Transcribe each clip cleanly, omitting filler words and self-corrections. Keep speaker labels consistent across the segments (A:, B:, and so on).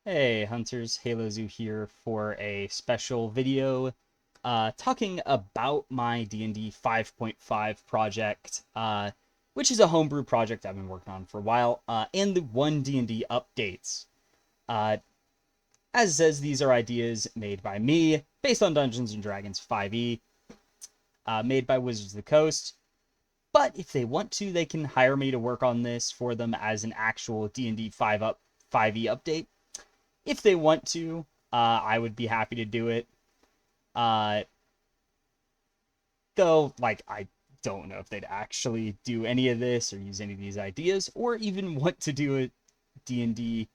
A: Hey Hunters, HaloZoo here for a special video talking about my D&D 5.5 project, which is a homebrew project I've been working on for a while, and the 1 D&D updates. Uh, as it says, these are ideas made by me, based on Dungeons & Dragons 5e, made by Wizards of the Coast, but if they want to, they can hire me to work on this for them as an actual D&D 5e update. If they want to, I would be happy to do it. Uh, though, I don't know if they'd actually do any of this or use any of these ideas, or even want to do a D&D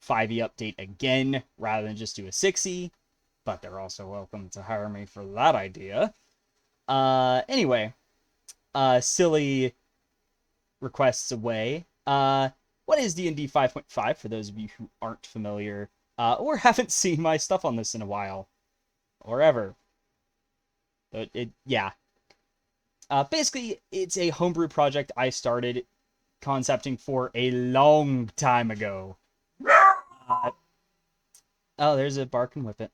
A: 5e update again rather than just do a 6e. But they're also welcome to hire me for that idea. Anyway, silly requests away. What is D&D 5.5 for those of you who aren't familiar or haven't seen my stuff on this in a while or ever? Yeah. Basically, it's a homebrew project I started concepting for a long time ago. Uh, oh, there's a bark and whip it.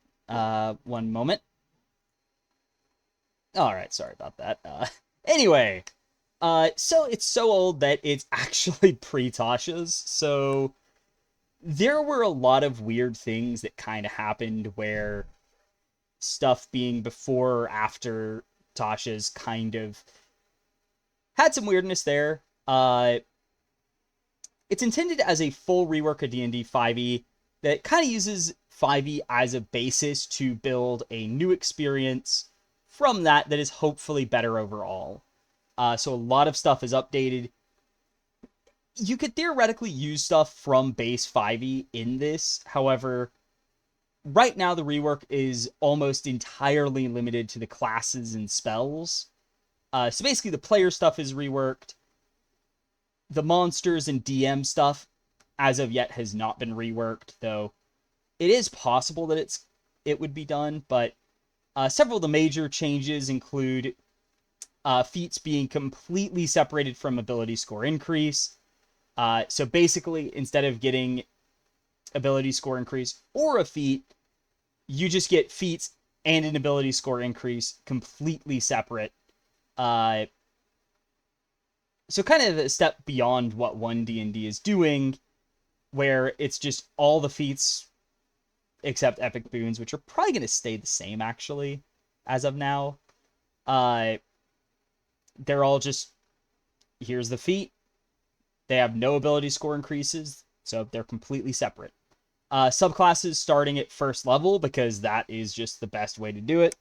A: One moment. All right, sorry about that. Anyway, so it's so old that it's actually pre-Tasha's. So there were a lot of weird things that kind of happened where stuff being before or after Tasha's kind of had some weirdness there. It's intended as a full rework of D&D 5e that kind of uses 5e as a basis to build a new experience from that is hopefully better overall. So a lot of stuff is updated. You could theoretically use stuff from base 5e in this. However, right now the rework is almost entirely limited to the classes and spells. So basically the player stuff is reworked. The monsters and DM stuff, as of yet, has not been reworked, though it is possible that it would be done, but several of the major changes include feats being completely separated from ability score increase. So basically, instead of getting ability score increase or a feat, you just get feats and an ability score increase completely separate. So kind of a step beyond what 1D&D is doing, where it's just all the feats except epic boons, which are probably going to stay the same, actually, as of now. They're all just, here's the feat. They have no ability score increases, so they're completely separate. Subclasses starting at first level, because that is just the best way to do it.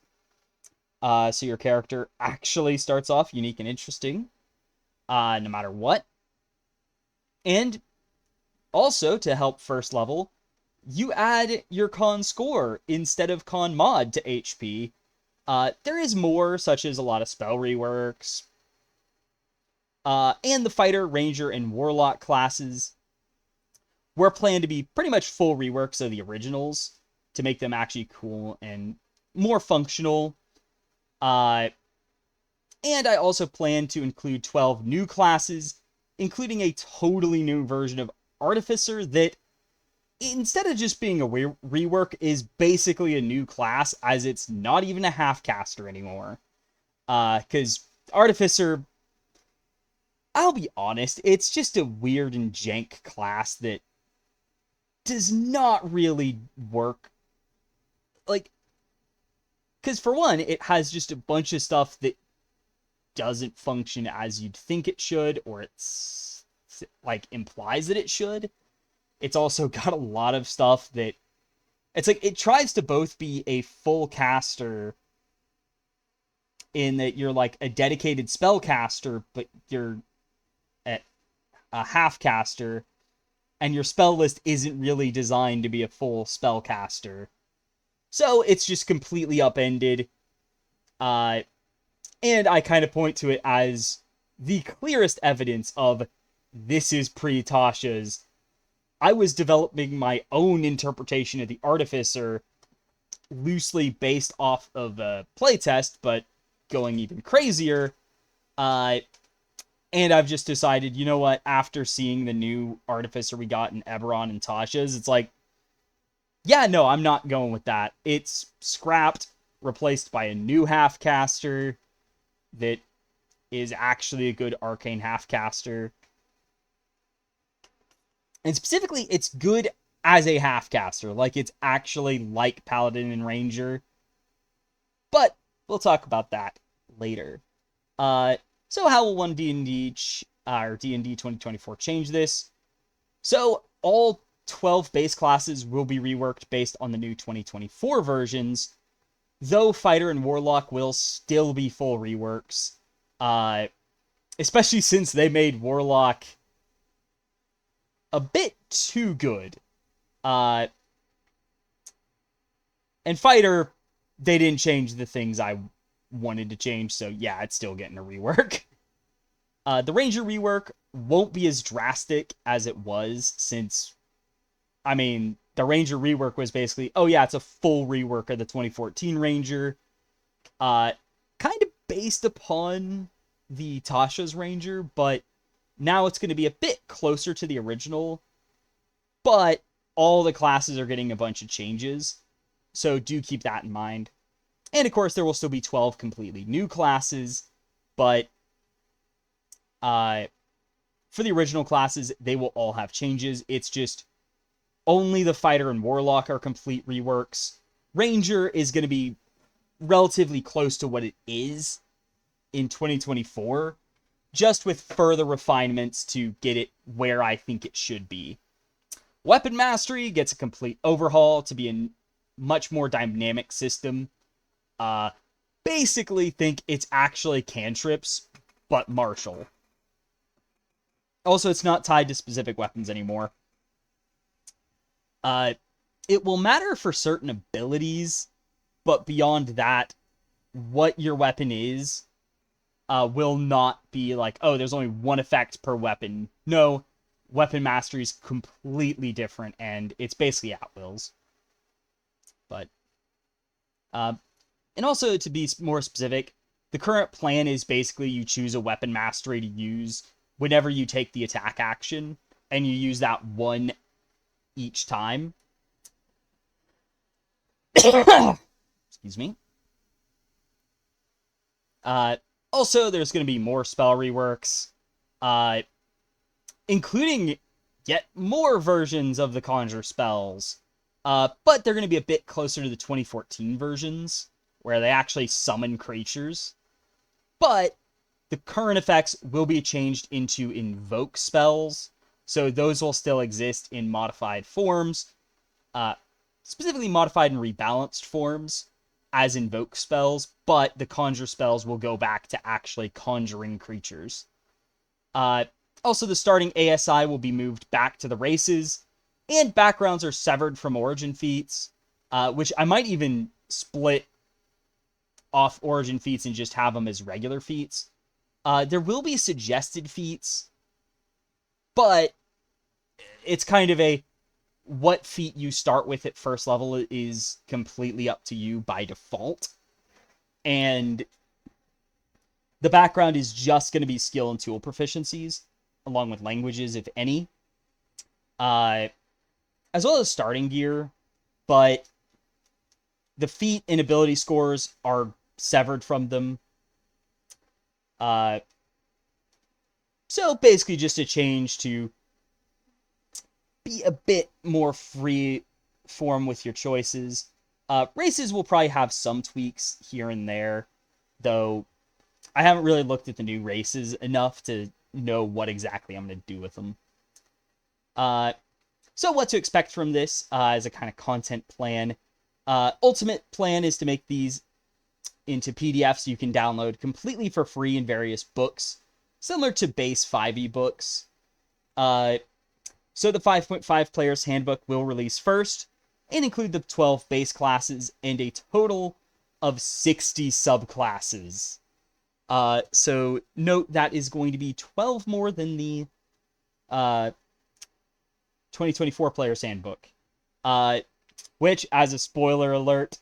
A: So your character actually starts off unique and interesting, no matter what. And also, to help first level, you add your con score instead of con mod to HP. There is more, such as a lot of spell reworks. And the fighter, ranger, and warlock classes were planned to be pretty much full reworks of the originals to make them actually cool and more functional. And I also plan to include 12 new classes, including a totally new version of Artificer that, instead of just being a rework, is basically a new class, as it's not even a half-caster anymore. Because Artificer, I'll be honest, it's just a weird and jank class that does not really work. Because for one, it has just a bunch of stuff that doesn't function as you'd think it should, or it's implies that it should. It's also got a lot of stuff that it's it tries to both be a full caster in that you're a dedicated spellcaster, but you're a half caster, and your spell list isn't really designed to be a full spellcaster. So it's just completely upended. And I kind of point to it as the clearest evidence of this is pre-Tasha's. I was developing my own interpretation of the Artificer loosely based off of a playtest, but going even crazier. And I've just decided, you know what, after seeing the new Artificer we got in Eberron and Tasha's, it's Yeah, no, I'm not going with that. It's scrapped, replaced by a new half-caster that is actually a good arcane half-caster. And specifically, it's good as a half-caster. Like, it's actually like Paladin and Ranger. But we'll talk about that later. So how will one D&D or D&D 2024 change this? So all 12 base classes will be reworked based on the new 2024 versions, though Fighter and Warlock will still be full reworks, especially since they made Warlock a bit too good. And Fighter, they didn't change the things I wanted to change, so yeah, it's still getting a rework. The Ranger rework won't be as drastic as it was, since, I mean, the Ranger rework was basically, oh yeah, it's a full rework of the 2014 Ranger, kind of based upon the Tasha's Ranger, but now it's going to be a bit closer to the original, but all the classes are getting a bunch of changes, so do keep that in mind. And of course, there will still be 12 completely new classes, but for the original classes, they will all have changes. It's just only the Fighter and Warlock are complete reworks. Ranger is going to be relatively close to what it is in 2024, just with further refinements to get it where I think it should be. Weapon Mastery gets a complete overhaul to be a much more dynamic system. Basically think it's actually cantrips, but martial. Also, it's not tied to specific weapons anymore. It will matter for certain abilities, but beyond that, what your weapon is will not be like, oh, there's only one effect per weapon. No, weapon mastery is completely different, and it's basically at wills. But, and also to be more specific, the current plan is basically you choose a weapon mastery to use whenever you take the attack action, and you use that one each time. Excuse me. Also, there's going to be more spell reworks, including yet more versions of the Conjure spells. But they're going to be a bit closer to the 2014 versions, where they actually summon creatures. But the current effects will be changed into invoke spells, so those will still exist in modified forms, specifically modified and rebalanced forms as invoke spells, but the conjure spells will go back to actually conjuring creatures. Also, the starting ASI will be moved back to the races, and backgrounds are severed from origin feats, which I might even split off origin feats and just have them as regular feats. There will be suggested feats, but it's kind of a what feat you start with at first level is completely up to you by default. And the background is just going to be skill and tool proficiencies, along with languages, if any. As well as starting gear, but the feat and ability scores are severed from them. So basically just a change to be a bit more free form with your choices. Races will probably have some tweaks here and there, though I haven't really looked at the new races enough to know what exactly I'm going to do with them. So what to expect from this as a kind of content plan. Ultimate plan is to make these into PDFs you can download completely for free in various books, similar to base 5e books. So the 5.5 Player's Handbook will release first, and include the 12 base classes and a total of 60 subclasses. So note that is going to be 12 more than the 2024 Player's Handbook. Which, as a spoiler alert,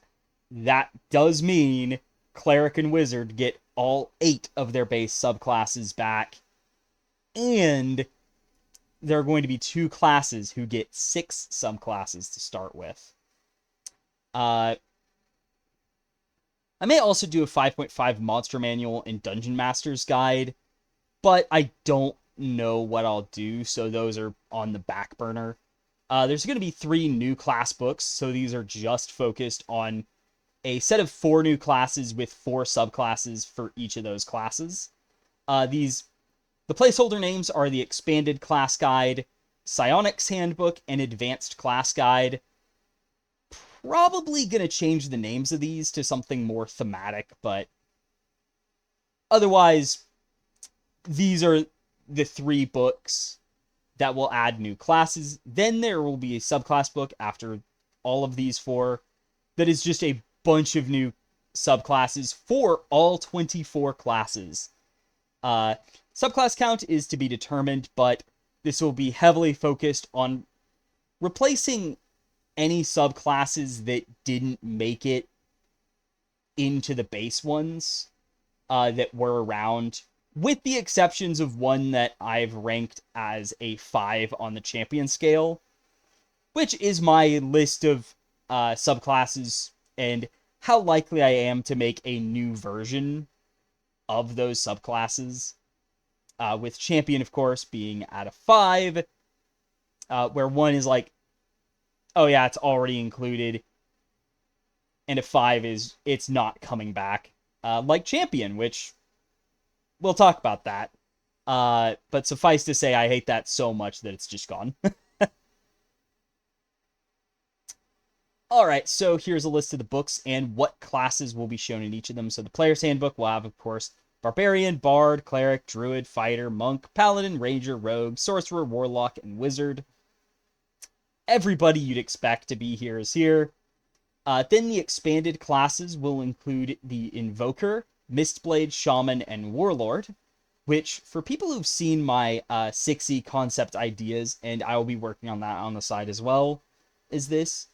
A: that does mean Cleric and Wizard get all 8 of their base subclasses back, and there are going to be 2 classes who get 6 subclasses to start with. Uh, I may also do a 5.5 monster manual and dungeon master's guide, but I don't know what I'll do, so those are on the back burner. There's going to be 3 new class books, so these are just focused on a set of 4 new classes with 4 subclasses for each of those classes. The placeholder names are the Expanded Class Guide, Psionics Handbook, and Advanced Class Guide. Probably going to change the names of these to something more thematic, but otherwise, these are the 3 books that will add new classes. Then there will be a subclass book after all of these 4 that is just a bunch of new subclasses for all 24 classes. Subclass count is to be determined, but this will be heavily focused on replacing any subclasses that didn't make it into the base ones that were around, with the exceptions of one that I've ranked as a 5 on the champion scale, which is my list of subclasses and how likely I am to make a new version of those subclasses. With champion, of course, being at a 5, where 1 is like, oh yeah, it's already included, and a 5 is, it's not coming back. Like champion, which we'll talk about that. But suffice to say, I hate that so much that it's just gone. Alright, so here's a list of the books and what classes will be shown in each of them. So the player's handbook will have, of course, Barbarian, Bard, Cleric, Druid, Fighter, Monk, Paladin, Ranger, Rogue, Sorcerer, Warlock, and Wizard. Everybody you'd expect to be here is here. Then the expanded classes will include the Invoker, Mistblade, Shaman, and Warlord, which, for people who've seen my 6e concept ideas, and I will be working on that on the side as well, is this.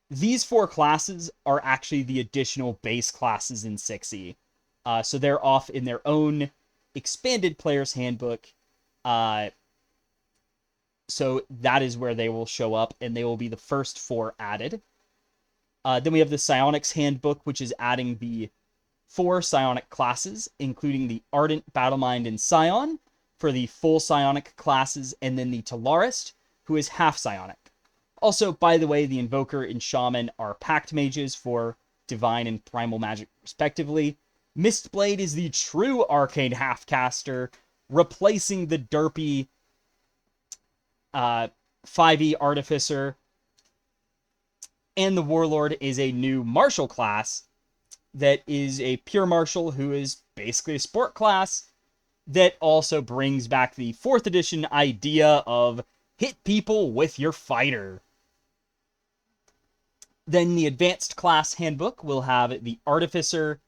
A: These 4 classes are actually the additional base classes in 6e. So they're off in their own expanded player's handbook. So that is where they will show up, and they will be the first 4 added. Then we have the Psionics Handbook, which is adding the 4 psionic classes, including the Ardent, Battlemind, and Scion for the full psionic classes, and then the Talarist, who is half psionic. Also, by the way, the Invoker and Shaman are Pact Mages for Divine and Primal Magic, respectively. Mistblade is the true Arcane Halfcaster, replacing the derpy 5e Artificer. And the Warlord is a new martial class that is a pure martial who is basically a sport class that also brings back the 4th edition idea of hit people with your fighter. Then the advanced class handbook will have the Artificer,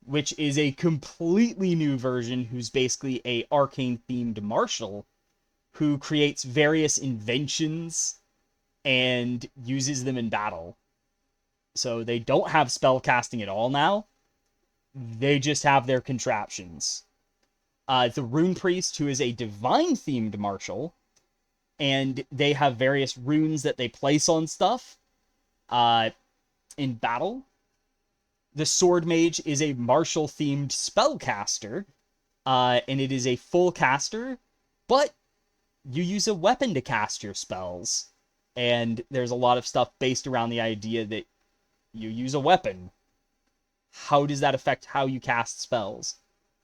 A: which is a completely new version who's basically a arcane themed martial who creates various inventions and uses them in battle. So they don't have spell casting at all now. They just have their contraptions. The Rune Priest, who is a divine-themed martial, and they have various runes that they place on stuff in battle. The Sword Mage is a martial-themed spellcaster, and it is a full caster, but you use a weapon to cast your spells. And there's a lot of stuff based around the idea that you use a weapon. How does that affect how you cast spells?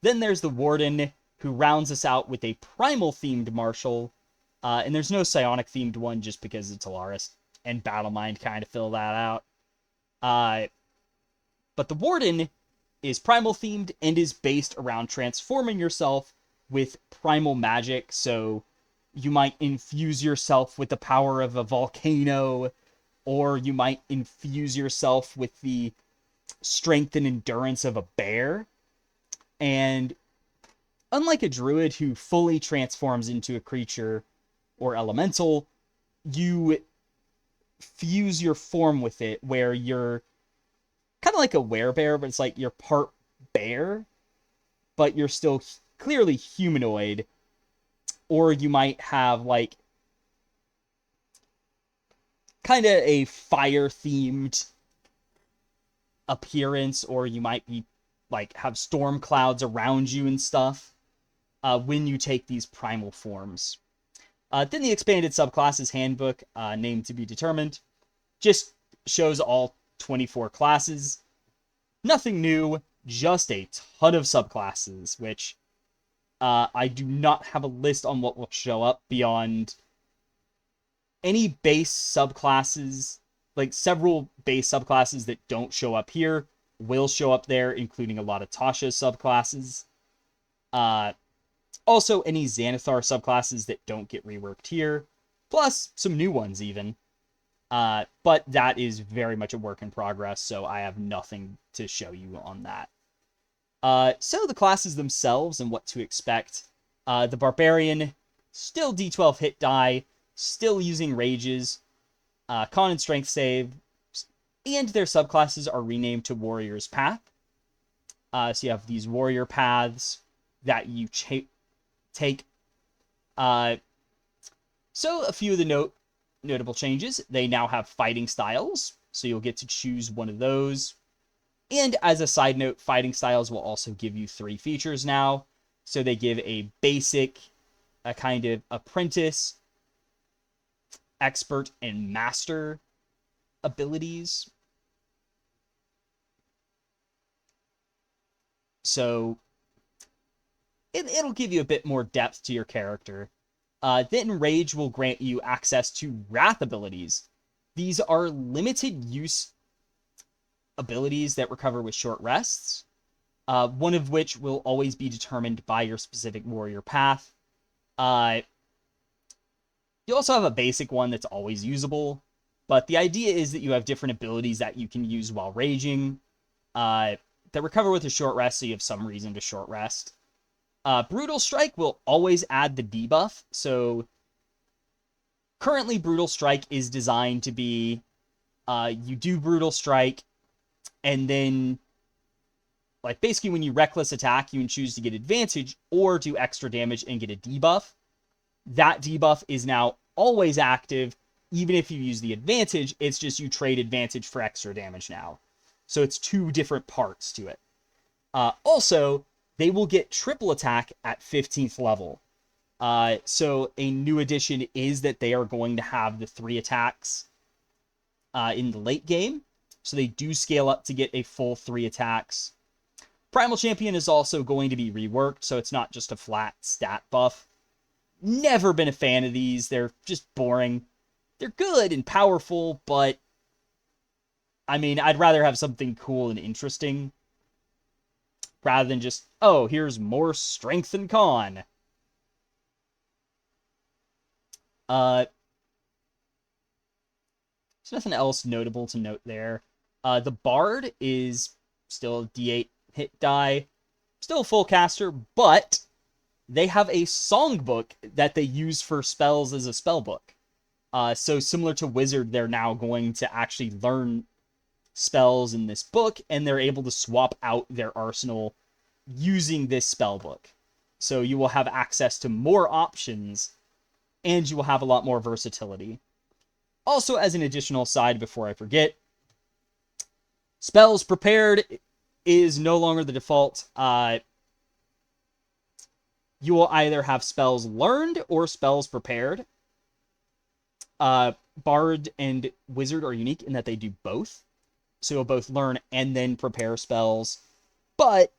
A: Then there's the Warden, who rounds us out with a primal-themed martial. And there's no psionic-themed one just because it's Alaris and Battlemind kind of fill that out. But the Warden is primal-themed and is based around transforming yourself with primal magic. So you might infuse yourself with the power of a volcano, or you might infuse yourself with the strength and endurance of a bear. And unlike a druid who fully transforms into a creature or elemental, you fuse your form with it, where you're kind of like a werebear, but it's like you're part bear, but you're still clearly humanoid. Or you might have, like, kind of a fire-themed appearance, or you might be like have storm clouds around you and stuff when you take these primal forms. Then the expanded subclasses handbook, name to be determined, just shows all 24 classes. Nothing new, just a ton of subclasses, which I do not have a list on what will show up beyond any base subclasses. Like several base subclasses that don't show up here will show up there, including a lot of Tasha's subclasses. Also, any Xanathar subclasses that don't get reworked here, plus some new ones even. But that is very much a work in progress, so I have nothing to show you on that. So the classes themselves and what to expect. The Barbarian, still D12 hit die, still using rages, con and strength save, and their subclasses are renamed to Warrior's Path. So you have these warrior paths that you take. So a few of the notable changes. They now have fighting styles, so you'll get to choose one of those. And as a side note, fighting styles will also give you 3 features now. So they give a basic, a kind of apprentice, expert, and master abilities. So it'll give you a bit more depth to your character. Then Rage will grant you access to Wrath abilities. These are limited use abilities that recover with short rests, one of which will always be determined by your specific warrior path. You also have a basic one that's always usable, but the idea is that you have different abilities that you can use while raging that recover with a short rest, so you have some reason to short rest. Brutal Strike will always add the debuff, so currently Brutal Strike is designed to be you do Brutal Strike, and then like basically when you reckless attack, you can choose to get advantage or do extra damage and get a debuff. That debuff is now always active, even if you use the advantage. It's just you trade advantage for extra damage now. So it's 2 different parts to it. Also, they will get triple attack at 15th level. So a new addition is that they are going to have the 3 attacks in the late game. So they do scale up to get a full 3 attacks. Primal Champion is also going to be reworked, so it's not just a flat stat buff. Never been a fan of these. They're just boring. They're good and powerful, but I mean, I'd rather have something cool and interesting rather than just, oh, here's more strength and con. There's nothing else notable to note there. The Bard is still D8 hit die, still a full caster, but they have a songbook that they use for spells as a spell book. So similar to Wizard, they're now going to actually learn spells in this book, and they're able to swap out their arsenal using this spell book. So you will have access to more options, and you will have a lot more versatility. Also, as an additional side before I forget, spells prepared is no longer the default. You will either have spells learned or spells prepared. Bard and Wizard are unique in that they do both. So you'll both learn and then prepare spells. But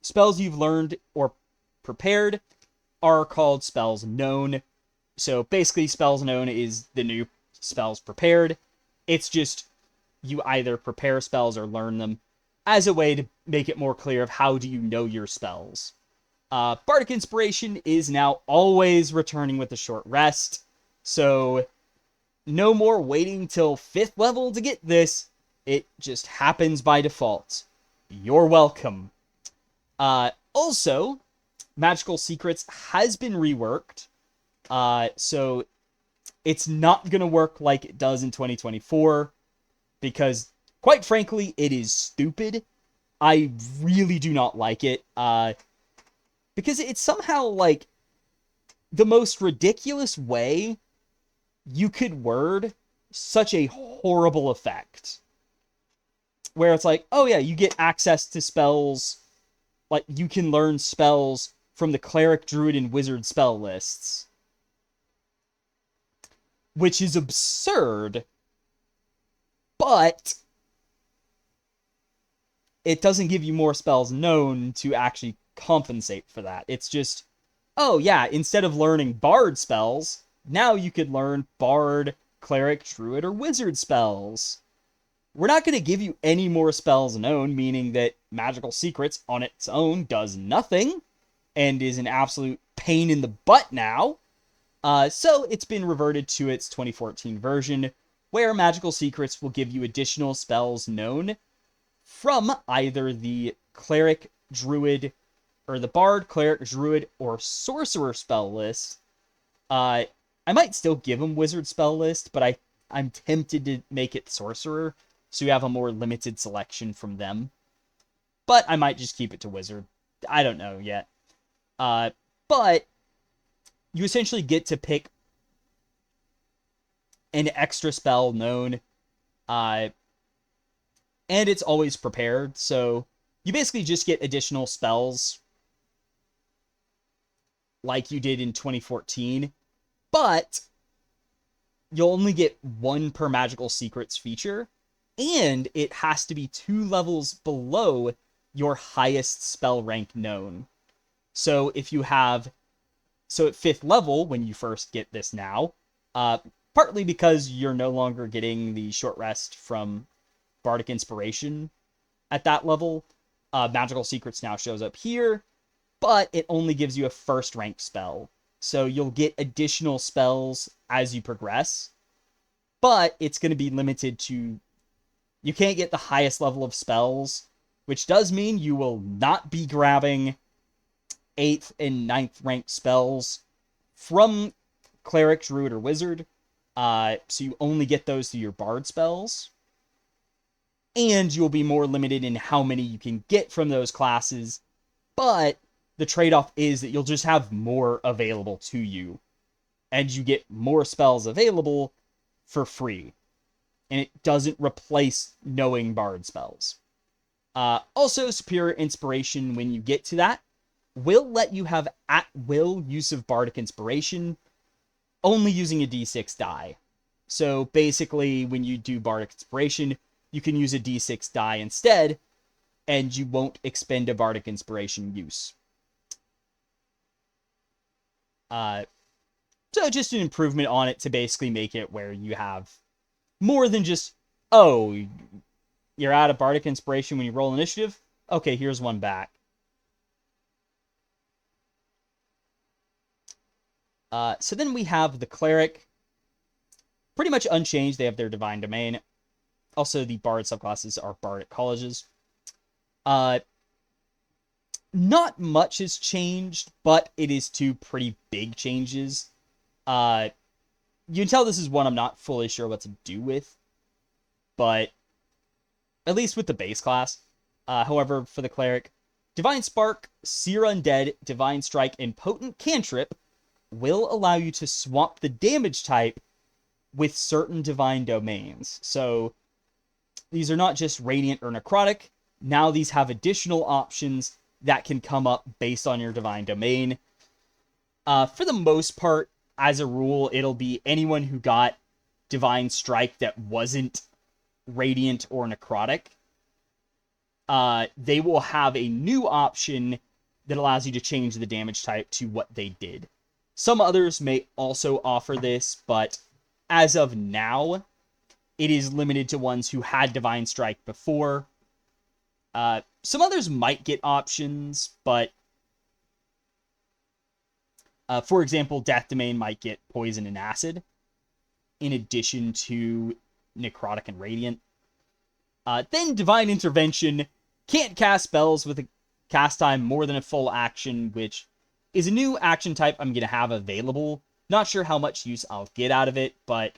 A: spells you've learned or prepared are called spells known. So basically, spells known is the new spells prepared. It's just you either prepare spells or learn them as a way to make it more clear of how do you know your spells. Bardic Inspiration is now always returning with a short rest. So no more waiting till 5th level to get this. It just happens by default. You're welcome. Also, Magical Secrets has been reworked. So it's not going to work like it does in 2024. Because, quite frankly, it is stupid. I really do not like it. Because it's somehow, like, the most ridiculous way you could word such a horrible effect. Where it's like, oh yeah, you get access to spells, like you can learn spells from the cleric, druid, and wizard spell lists. Which is absurd, but it doesn't give you more spells known to actually compensate for that. It's just, oh yeah, instead of learning bard spells, now you could learn bard, cleric, druid, or wizard spells. We're not going to give you any more spells known, meaning that Magical Secrets on its own does nothing and is an absolute pain in the butt now. So it's been reverted to its 2014 version, where Magical Secrets will give you additional spells known from either the Cleric, Druid, or the Bard, Cleric, Druid, or Sorcerer spell list. I might still give them Wizard spell list, but I'm tempted to make it Sorcerer, so you have a more limited selection from them. But I might just keep it to Wizard. I don't know yet. But you essentially get to pick an extra spell known, and it's always prepared, so you basically just get additional spells like you did in 2014, but you'll only get one per Magical Secrets feature, and it has to be 2 levels below your highest spell rank known. So if you have, so at 5th level, when you first get this now, partly because you're no longer getting the short rest from Bardic Inspiration at that level, Magical Secrets now shows up here, but it only gives you a first rank spell. So you'll get additional spells as you progress, but it's going to be limited to, you can't get the highest level of spells, which does mean you will not be grabbing 8th and 9th ranked spells from Cleric, Druid, or Wizard. So you only get those through your Bard spells. And you'll be more limited in how many you can get from those classes. But the trade-off is that you'll just have more available to you. And you get more spells available for free. And it doesn't replace knowing Bard spells. Also, Superior Inspiration, when you get to that, will let you have at-will use of Bardic Inspiration, only using a d6 die. So basically, when you do Bardic Inspiration, you can use a d6 die instead, and you won't expend a Bardic Inspiration use. So just an improvement on it to basically make it where you have more than just, oh, you're out of Bardic Inspiration when you roll initiative? Okay, here's one back. So then we have the Cleric. Pretty much unchanged. They have their Divine Domain. Also, the Bard subclasses are Bardic Colleges. Not much has changed, but it is 2 pretty big changes. You can tell this is one I'm not fully sure what to do with, but at least with the base class. However, for the Cleric, Divine Spark, Seer Undead, Divine Strike, and Potent Cantrip will allow you to swap the damage type with certain divine domains. So these are not just Radiant or Necrotic. Now these have additional options that can come up based on your divine domain. For the most part, as a rule, it'll be anyone who got Divine Strike that wasn't Radiant or Necrotic. They will have a new option that allows you to change the damage type to what they did. Some others may also offer this, but as of now, it is limited to ones who had Divine Strike before. Some others might get options, but for example, Death Domain might get Poison and Acid, in addition to Necrotic and Radiant. Then Divine Intervention can't cast spells with a cast time more than a full action, which is a new action type I'm going to have available. Not sure how much use I'll get out of it, but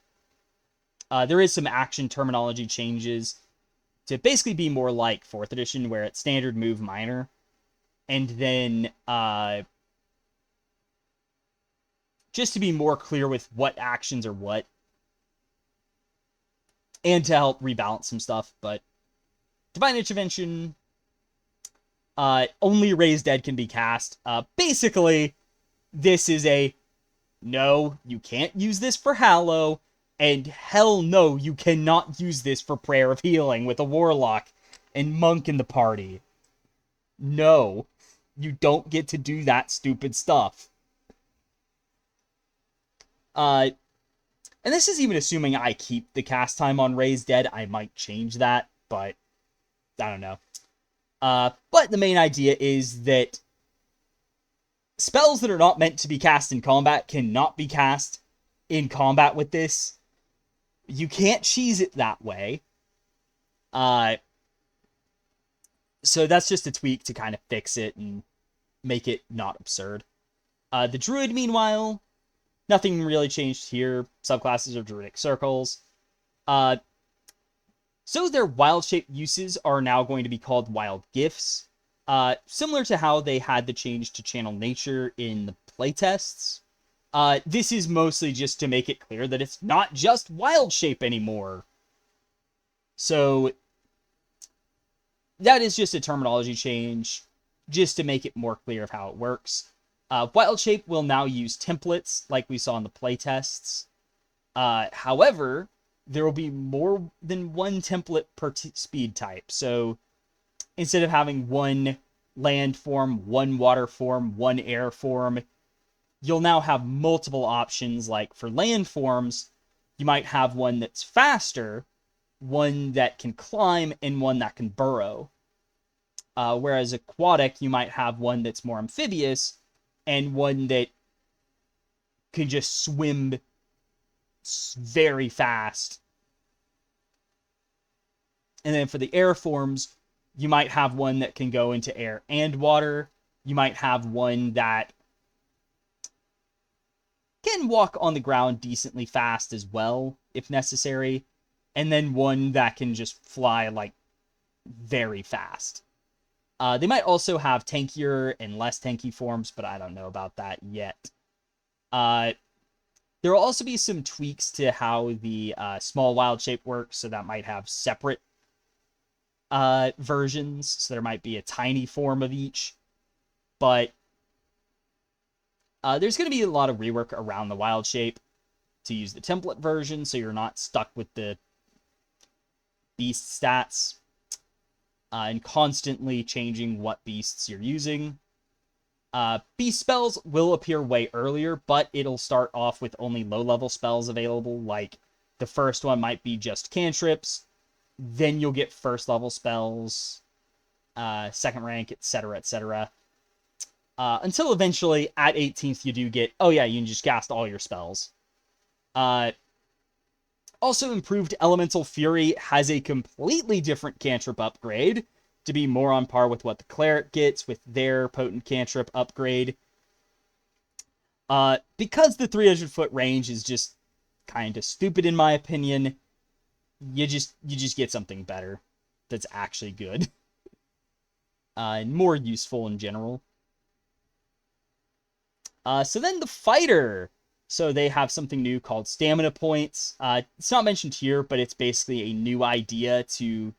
A: there is some action terminology changes to basically be more like 4th edition, where it's standard, move, minor. And then just to be more clear with what actions are what. and to help rebalance some stuff. But Divine Intervention, only Raise Dead can be cast. Basically, this is a, no, you can't use this for Hallow, and hell no, you cannot use this for Prayer of Healing with a Warlock and Monk in the party. No, you don't get to do that stupid stuff. And this is even assuming I keep the cast time on Raise Dead. I might change that, but I don't know. But the main idea is that spells that are not meant to be cast in combat cannot be cast in combat with this. You can't cheese it that way. So that's just a tweak to kind of fix it and make it not absurd. The Druid, meanwhile, nothing really changed here. Subclasses are Druidic Circles. So their wild shape uses are now going to be called wild gifts. Similar to how they had the change to channel nature in the playtests. This is mostly just to make it clear that it's not just wild shape anymore. So that is just a terminology change, just to make it more clear of how it works. Wild shape will now use templates like we saw in the playtests. However, there will be more than one template per speed type. So instead of having one land form, one water form, one air form, you'll now have multiple options. Like for land forms, you might have one that's faster, one that can climb, and one that can burrow. Whereas aquatic, you might have one that's more amphibious, and one that can just swim very fast. And then for the air forms, you might have one that can go into air and water. You might have one that can walk on the ground decently fast as well, if necessary. And then one that can just fly, like, very fast. They might also have tankier and less tanky forms, but I don't know about that yet. There will also be some tweaks to how the small wild shape works, so that might have separate versions. So there might be a tiny form of each. But there's going to be a lot of rework around the wild shape to use the template version, so you're not stuck with the beast stats and constantly changing what beasts you're using. Beast spells will appear way earlier, but it'll start off with only low-level spells available. Like, the first one might be just cantrips, then you'll get first-level spells, second rank, etc., etc. Until eventually, at 18th, you do get, oh yeah, you can just cast all your spells. Also, improved Elemental Fury has a completely different cantrip upgrade to be more on par with what the Cleric gets with their potent cantrip upgrade. Because the 300-foot range is just kind of stupid in my opinion, you just get something better that's actually good. And more useful in general. So then the Fighter. So they have something new called Stamina Points. It's not mentioned here, but it's basically a new idea to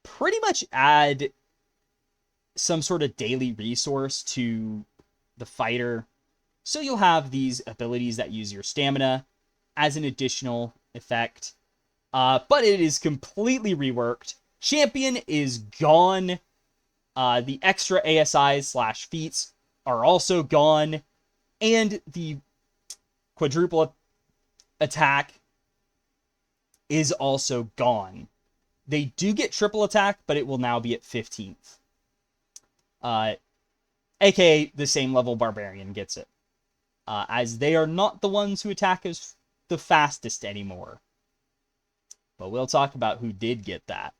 A: pretty much add some sort of daily resource to the Fighter. So you'll have these abilities that use your stamina as an additional effect. But it is completely reworked. Champion is gone. The extra ASIs/feats are also gone. And the quadruple attack is also gone. They do get triple attack, but it will now be at 15th. AKA the same level Barbarian gets it. As they are not the ones who attack as the fastest anymore. But we'll talk about who did get that.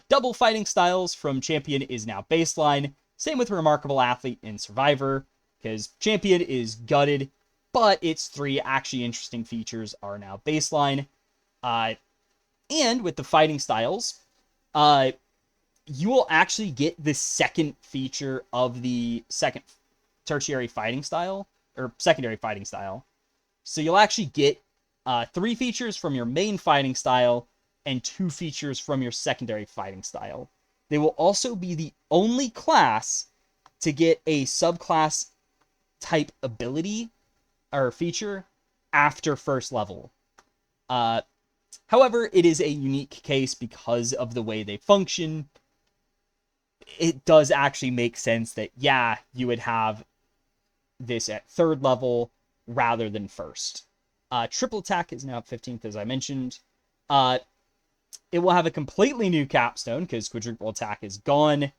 A: Double fighting styles from Champion is now baseline. Same with Remarkable Athlete and Survivor. Because Champion is gutted, but its 3 actually interesting features are now baseline. And with the fighting styles, you will actually get the second feature of the second tertiary fighting style, or secondary fighting style. So you'll actually get 3 features from your main fighting style, and 2 features from your secondary fighting style. They will also be the only class to get a subclass type ability or feature after first level. However, it is a unique case because of the way they function. It does actually make sense that, yeah, you would have this at 3rd level rather than 1st. Triple attack is now at 15th, as I mentioned. It will have a completely new capstone because quadruple attack is gone.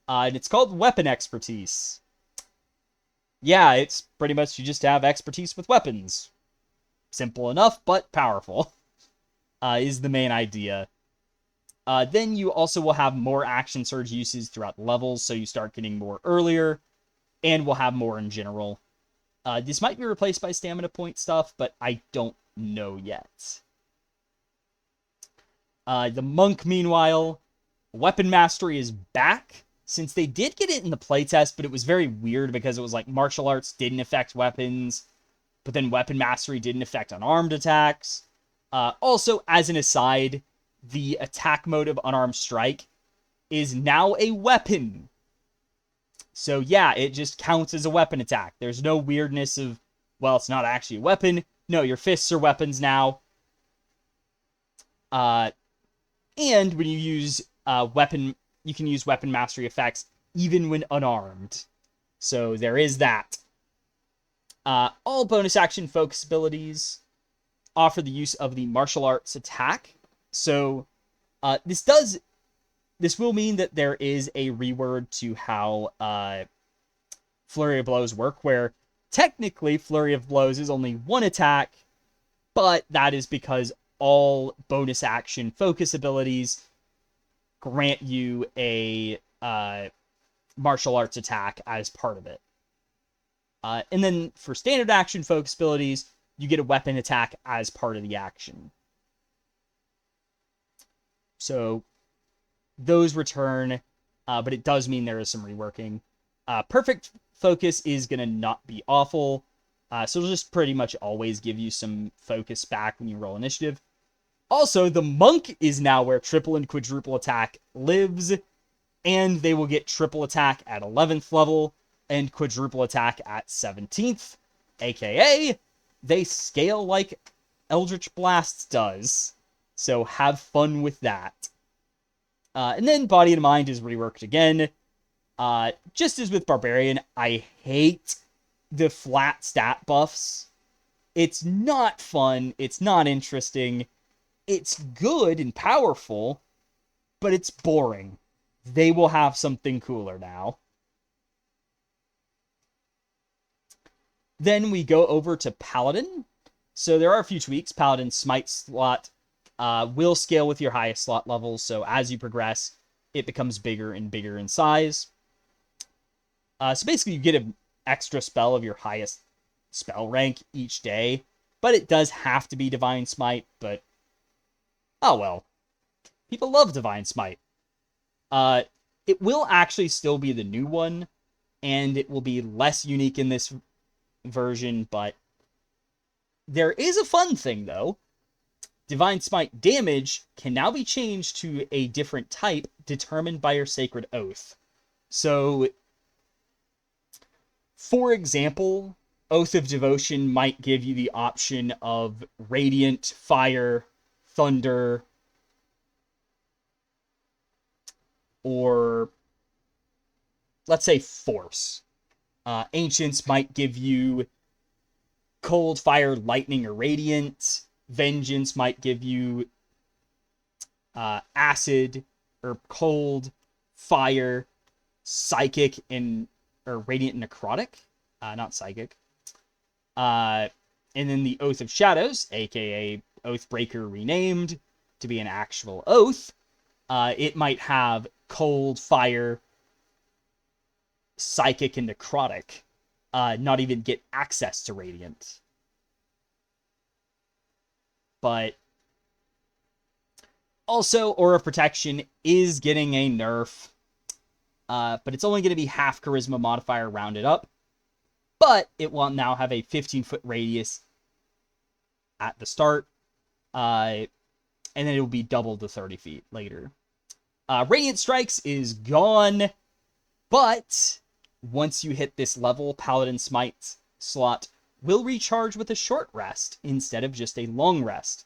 A: And it's called Weapon Expertise. Yeah, it's pretty much you just have expertise with weapons. Simple enough, but powerful. Is the main idea. Then you also will have more action surge uses throughout levels, so you start getting more earlier, and will have more in general. This might be replaced by stamina point stuff, but I don't know yet. The monk, meanwhile, weapon mastery is back, since they did get it in the playtest, but it was very weird because it was like martial arts didn't affect weapons, but then weapon mastery didn't affect unarmed attacks. Also, as an aside, the attack mode of unarmed strike is now a weapon. So yeah, it just counts as a weapon attack. There's no weirdness of, well, it's not actually a weapon. No, your fists are weapons now. And when you use weapon, you can use weapon mastery effects even when unarmed. So there is that. All bonus action focus abilities offer the use of the martial arts attack. So this will mean that there is a reword to how Flurry of Blows work, where technically Flurry of Blows is only 1 attack, but that is because all bonus action focus abilities grant you a martial arts attack as part of it. And then for standard action focus abilities, you get a weapon attack as part of the action. So those return, but it does mean there is some reworking. Perfect focus is going to not be awful, so it'll just pretty much always give you some focus back when you roll initiative. Also, the monk is now where triple and quadruple attack lives, and they will get triple attack at 11th level and quadruple attack at 17th, aka they scale like Eldritch Blast does. So have fun with that. And then Body and Mind is reworked again. Just as with Barbarian, I hate the flat stat buffs. It's not fun. It's not interesting. It's good and powerful, but it's boring. They will have something cooler now. Then we go over to Paladin. So there are a few tweaks. Paladin's smite slot will scale with your highest slot levels. So as you progress, it becomes bigger and bigger in size. So basically you get an extra spell of your highest spell rank each day. But it does have to be Divine Smite. But, oh well. People love Divine Smite. It will actually still be the new one. And it will be less unique in this version, but there is a fun thing, though. Divine Smite damage can now be changed to a different type determined by your Sacred Oath. So, for example, Oath of Devotion might give you the option of Radiant, Fire, Thunder, or let's say Force. Ancients might give you Cold, Fire, Lightning, or Radiant. Vengeance might give you Acid, or Cold, Fire, Psychic, or Radiant Necrotic. Not Psychic. And then the Oath of Shadows, aka Oathbreaker renamed to be an actual oath. It might have Cold, Fire, Psychic, and Necrotic. Not even get access to Radiant. But also, Aura Protection is getting a nerf. But it's only going to be half Charisma modifier rounded up. But it will now have a 15-foot radius at the start, and then it will be doubled to 30 feet later. Radiant Strikes is gone, but once you hit this level, Paladin Smite slot will recharge with a short rest instead of just a long rest.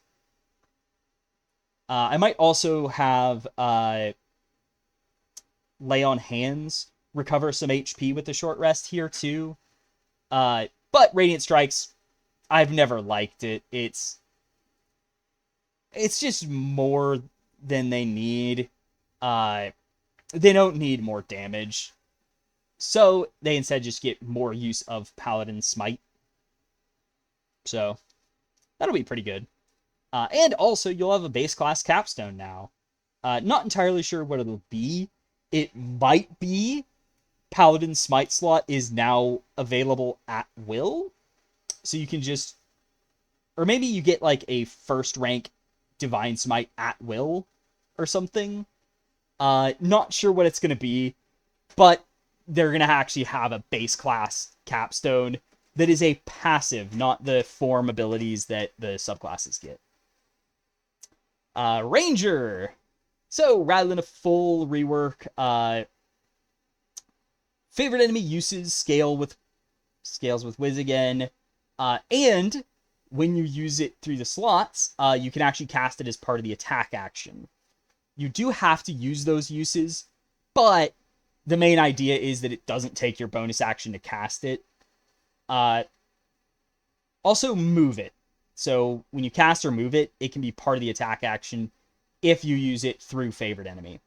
A: I might also have Lay on Hands recover some HP with the short rest here too. But Radiant Strikes, I've never liked it. It's just more than they need. They don't need more damage. So they instead just get more use of Paladin Smite. So that'll be pretty good. And also, you'll have a base class capstone now. Not entirely sure what it'll be. It might be Paladin Smite slot is now available at will. So you can just... Or maybe you get like a first rank Divine Smite at will or something. Not sure what it's going to be. But they're going to actually have a base class capstone that is a passive, not the form abilities that the subclasses get. Ranger. So, rather than a full rework, favorite enemy uses scales with Wiz again. And when you use it through the slots, you can actually cast it as part of the attack action. You do have to use those uses, but the main idea is that it doesn't take your bonus action to cast it. Also, move it. So when you cast or move it, it can be part of the attack action if you use it through favorite enemy.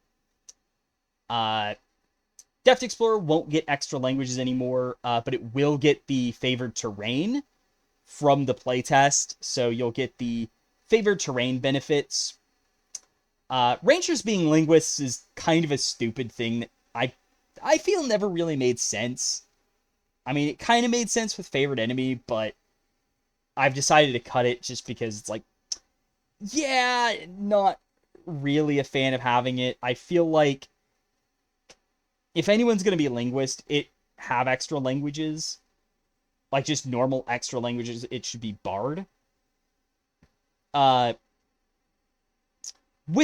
A: Deft Explorer won't get extra languages anymore, but it will get the favored terrain from the playtest. So you'll get the favored terrain benefits. Rangers being linguists is kind of a stupid thing that I feel never really made sense. I mean, it kind of made sense with favorite enemy, but I've decided to cut it just because it's like, yeah, not really a fan of having it. I feel like if anyone's going to be a linguist, it have extra languages. Like just normal extra languages, it should be Bard. With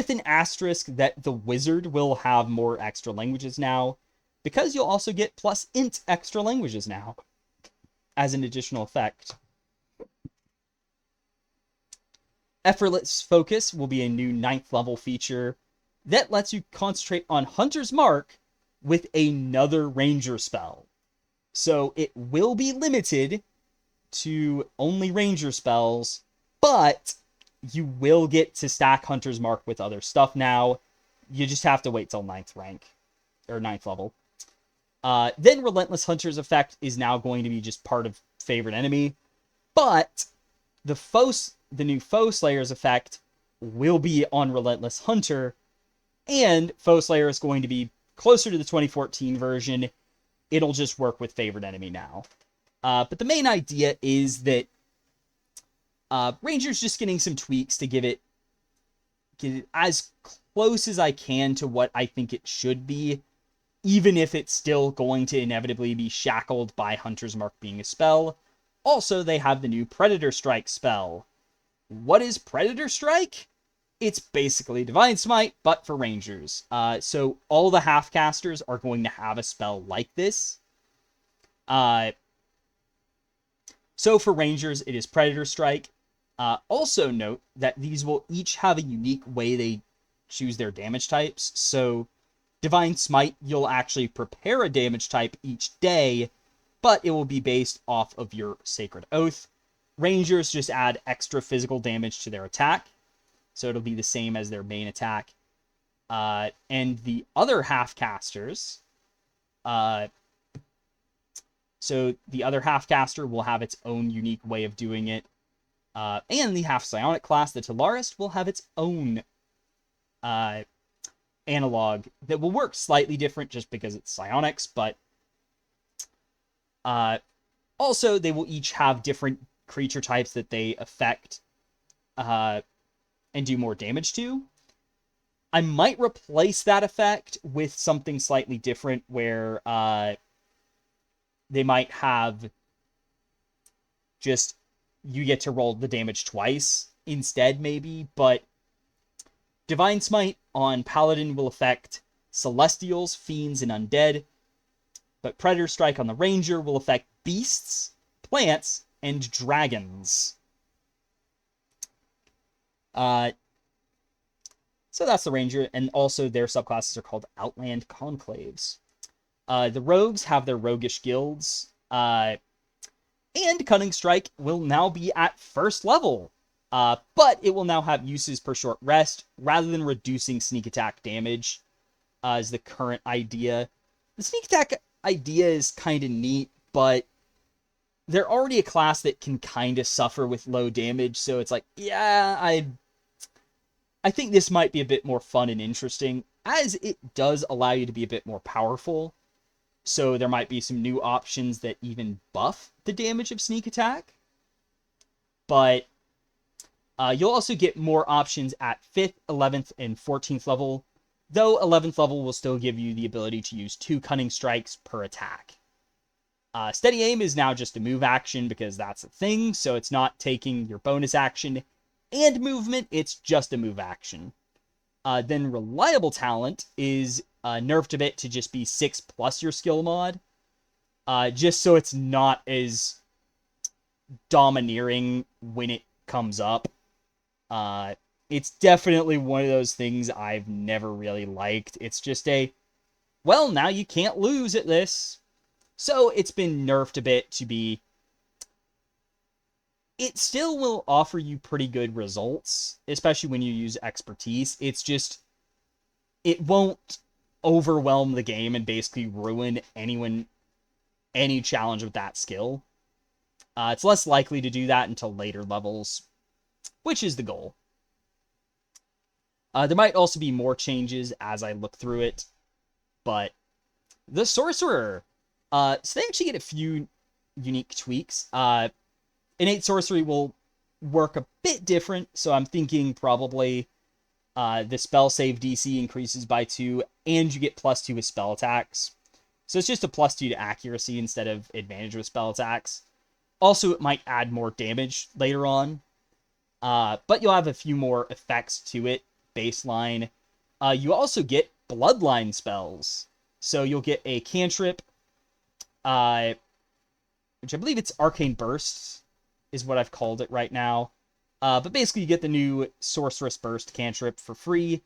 A: an asterisk that the wizard will have more extra languages now, because you'll also get plus int extra languages now as an additional effect. Effortless Focus will be a new 9th level feature that lets you concentrate on Hunter's Mark with another ranger spell. So it will be limited to only ranger spells, but you will get to stack Hunter's Mark with other stuff now. You just have to wait till 9th rank, or 9th level. Then Relentless Hunter's effect is now going to be just part of favorite enemy, but the new Foe Slayer's effect will be on Relentless Hunter, and Foe Slayer is going to be closer to the 2014 version. It'll just work with favorite enemy now. But the main idea is that Ranger's just getting some tweaks to get it as close as I can to what I think it should be, even if it's still going to inevitably be shackled by Hunter's Mark being a spell. Also, they have the new Predator Strike spell. What is Predator Strike? It's basically Divine Smite, but for Rangers. So all the half-casters are going to have a spell like this. So for Rangers, it is Predator Strike. Also note that these will each have a unique way they choose their damage types. So Divine Smite, you'll actually prepare a damage type each day, but it will be based off of your Sacred Oath. Rangers just add extra physical damage to their attack, so it'll be the same as their main attack. And the other half-casters, so the other half-caster will have its own unique way of doing it. And the half-psionic class, the Telarist, will have its own analog that will work slightly different just because it's psionics, but also they will each have different creature types that they affect and do more damage to. I might replace that effect with something slightly different where they might have just you get to roll the damage twice instead, maybe, but Divine Smite on Paladin will affect Celestials, Fiends, and Undead, but Predator Strike on the Ranger will affect Beasts, Plants, and Dragons. So that's the Ranger, and also their subclasses are called Outland Conclaves. The Rogues have their Roguish Guilds, and Cunning Strike will now be at first level, but it will now have uses per short rest, rather than reducing sneak attack damage, is the current idea. The sneak attack idea is kind of neat, but they're already a class that can kind of suffer with low damage, so it's like, yeah, I think this might be a bit more fun and interesting, as it does allow you to be a bit more powerful. So there might be some new options that even buff the damage of sneak attack. But you'll also get more options at 5th, 11th, and 14th level, though 11th level will still give you the ability to use 2 Cunning Strikes per attack. Steady Aim is now just a move action because that's a thing, so it's not taking your bonus action and movement, it's just a move action. Then Reliable Talent is nerfed a bit to just be 6 plus your skill mod, just so it's not as domineering when it comes up. It's definitely one of those things I've never really liked. It's just well, now you can't lose at this. So it's been nerfed a bit to be... It still will offer you pretty good results, especially when you use expertise. It's just, it won't overwhelm the game and basically ruin any challenge with that skill. It's less likely to do that until later levels, which is the goal. There might also be more changes as I look through it, but the Sorcerer, so they actually get a few unique tweaks. Innate Sorcery will work a bit different, so I'm thinking probably the spell save DC increases by 2, and you get +2 with spell attacks. So it's just a +2 to accuracy instead of advantage with spell attacks. Also, it might add more damage later on, but you'll have a few more effects to it, baseline. You also get Bloodline spells. So you'll get a cantrip, which I believe it's Arcane Burst, is what I've called it right now. But basically you get the new Sorceress Burst cantrip for free,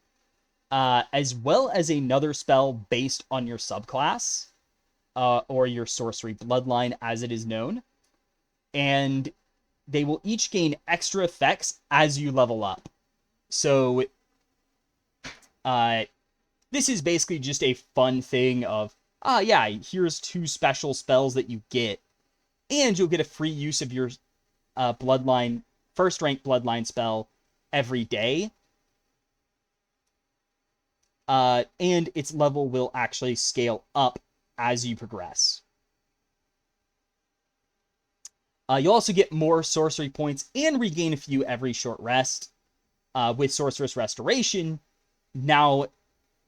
A: as well as another spell based on your subclass, or your sorcery bloodline as it is known. And they will each gain extra effects as you level up. So this is basically just a fun thing of, yeah, here's 2 special spells that you get, and you'll get a free use of your bloodline, first rank bloodline spell every day. And its level will actually scale up as you progress. You'll also get more sorcery points and regain a few every short rest. With Sorceress Restoration, now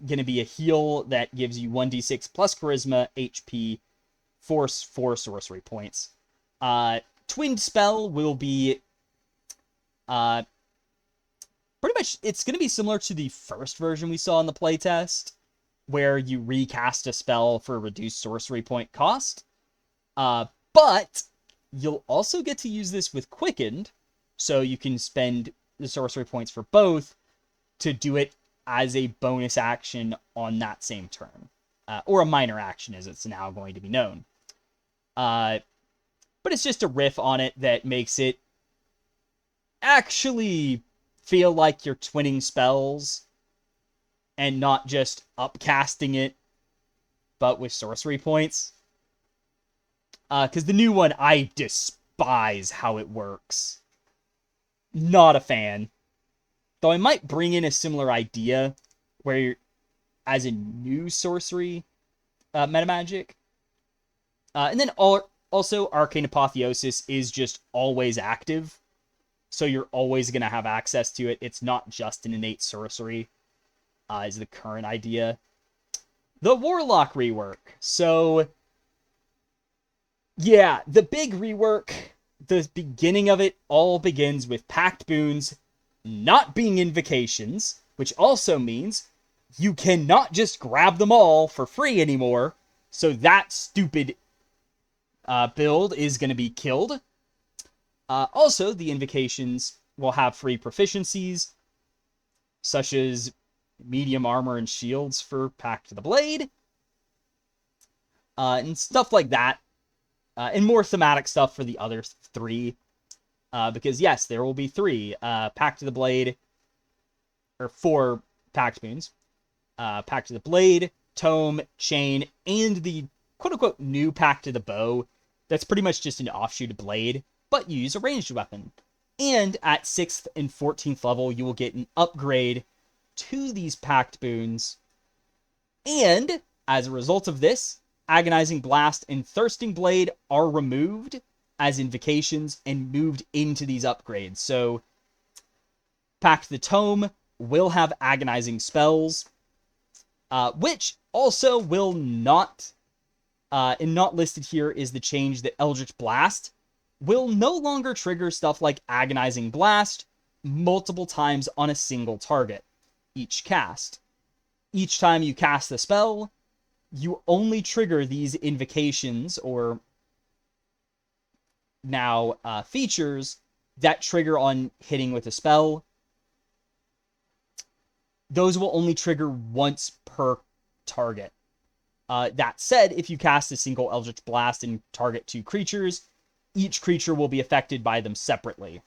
A: going to be a heal that gives you 1d6 plus Charisma, HP, Force, 4 sorcery points. Twinned Spell will be... pretty much, it's going to be similar to the first version we saw in the playtest, where you recast a spell for a reduced sorcery point cost. But you'll also get to use this with Quickened, so you can spend the sorcery points for both to do it as a bonus action on that same turn. Or a minor action, as it's now going to be known. But it's just a riff on it that makes it actually feel like you're twinning spells and not just upcasting it, but with sorcery points. Because the new one, I despise how it works. Not a fan. Though I might bring in a similar idea where you're, as a new sorcery metamagic. And then also Arcane Apotheosis is just always active. So you're always going to have access to it. It's not just an innate sorcery, is the current idea. The Warlock rework. So, yeah, the big rework the beginning of it all begins with packed boons not being invocations, which also means you cannot just grab them all for free anymore. So that stupid build is going to be killed. Also, the invocations will have free proficiencies, such as medium armor and shields for Pact of the Blade, and stuff like that, and more thematic stuff for the other three, because yes, there will be three, Pact of the Blade, or four Pact Boons, Pact of the Blade, Tome, Chain, and the quote-unquote new Pact of the Bow. That's pretty much just an offshoot of Blade, but you use a ranged weapon. And at 6th and 14th level, you will get an upgrade to these Pact Boons. And, as a result of this, Agonizing Blast and Thirsting Blade are removed as invocations and moved into these upgrades. So, Pact the Tome will have Agonizing spells, which also will not, and not listed here is the change that Eldritch Blast will no longer trigger stuff like Agonizing Blast multiple times on a single target each cast. Each time you cast the spell, you only trigger these invocations, or now features, that trigger on hitting with a spell. Those will only trigger once per target. That said, if you cast a single Eldritch Blast and target 2 creatures, each creature will be affected by them separately.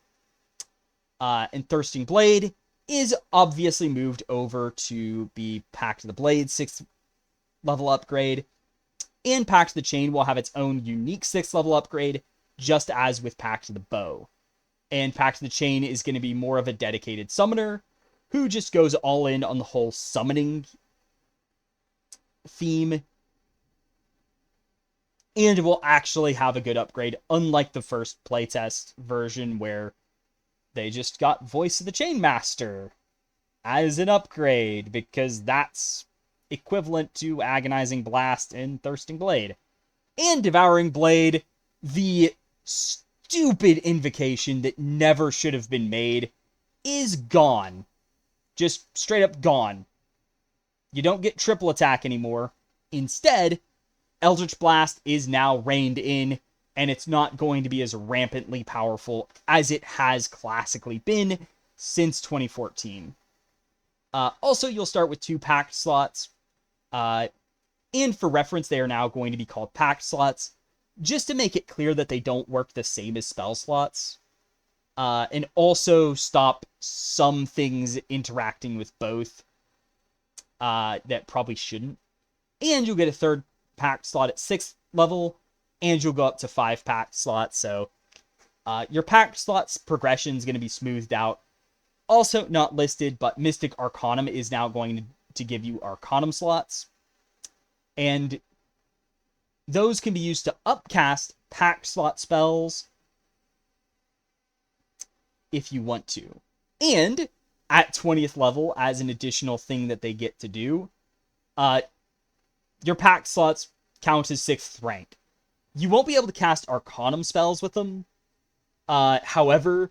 A: And Thirsting Blade is obviously moved over to be Pact of the Blade 6th level upgrade. And Pact of the Chain will have its own unique 6th level upgrade, just as with Pact of the Bow. And Pact of the Chain is going to be more of a dedicated summoner, who just goes all in on the whole summoning theme, and will actually have a good upgrade, unlike the first playtest version where they just got Voice of the Chainmaster as an upgrade, because that's equivalent to Agonizing Blast and Thirsting Blade. And Devouring Blade, the stupid invocation that never should have been made, is gone. Just straight up gone. You don't get triple attack anymore. Instead, Eldritch Blast is now reined in, and it's not going to be as rampantly powerful as it has classically been since 2014. Also, you'll start with 2 Pact slots, and for reference, they are now going to be called Pact slots, just to make it clear that they don't work the same as spell slots, and also stop some things interacting with both that probably shouldn't. And you'll get a 3rd Pact slot at 6th level, and you'll go up to 5 Pact slots, so your Pact slots progression is going to be smoothed out. Also not listed, but Mystic Arcanum is now going to give you Arcanum slots, and those can be used to upcast Pact slot spells if you want to. And at 20th level, as an additional thing that they get to do, your Pact slots count as 6th rank. You won't be able to cast Arcanum spells with them. However,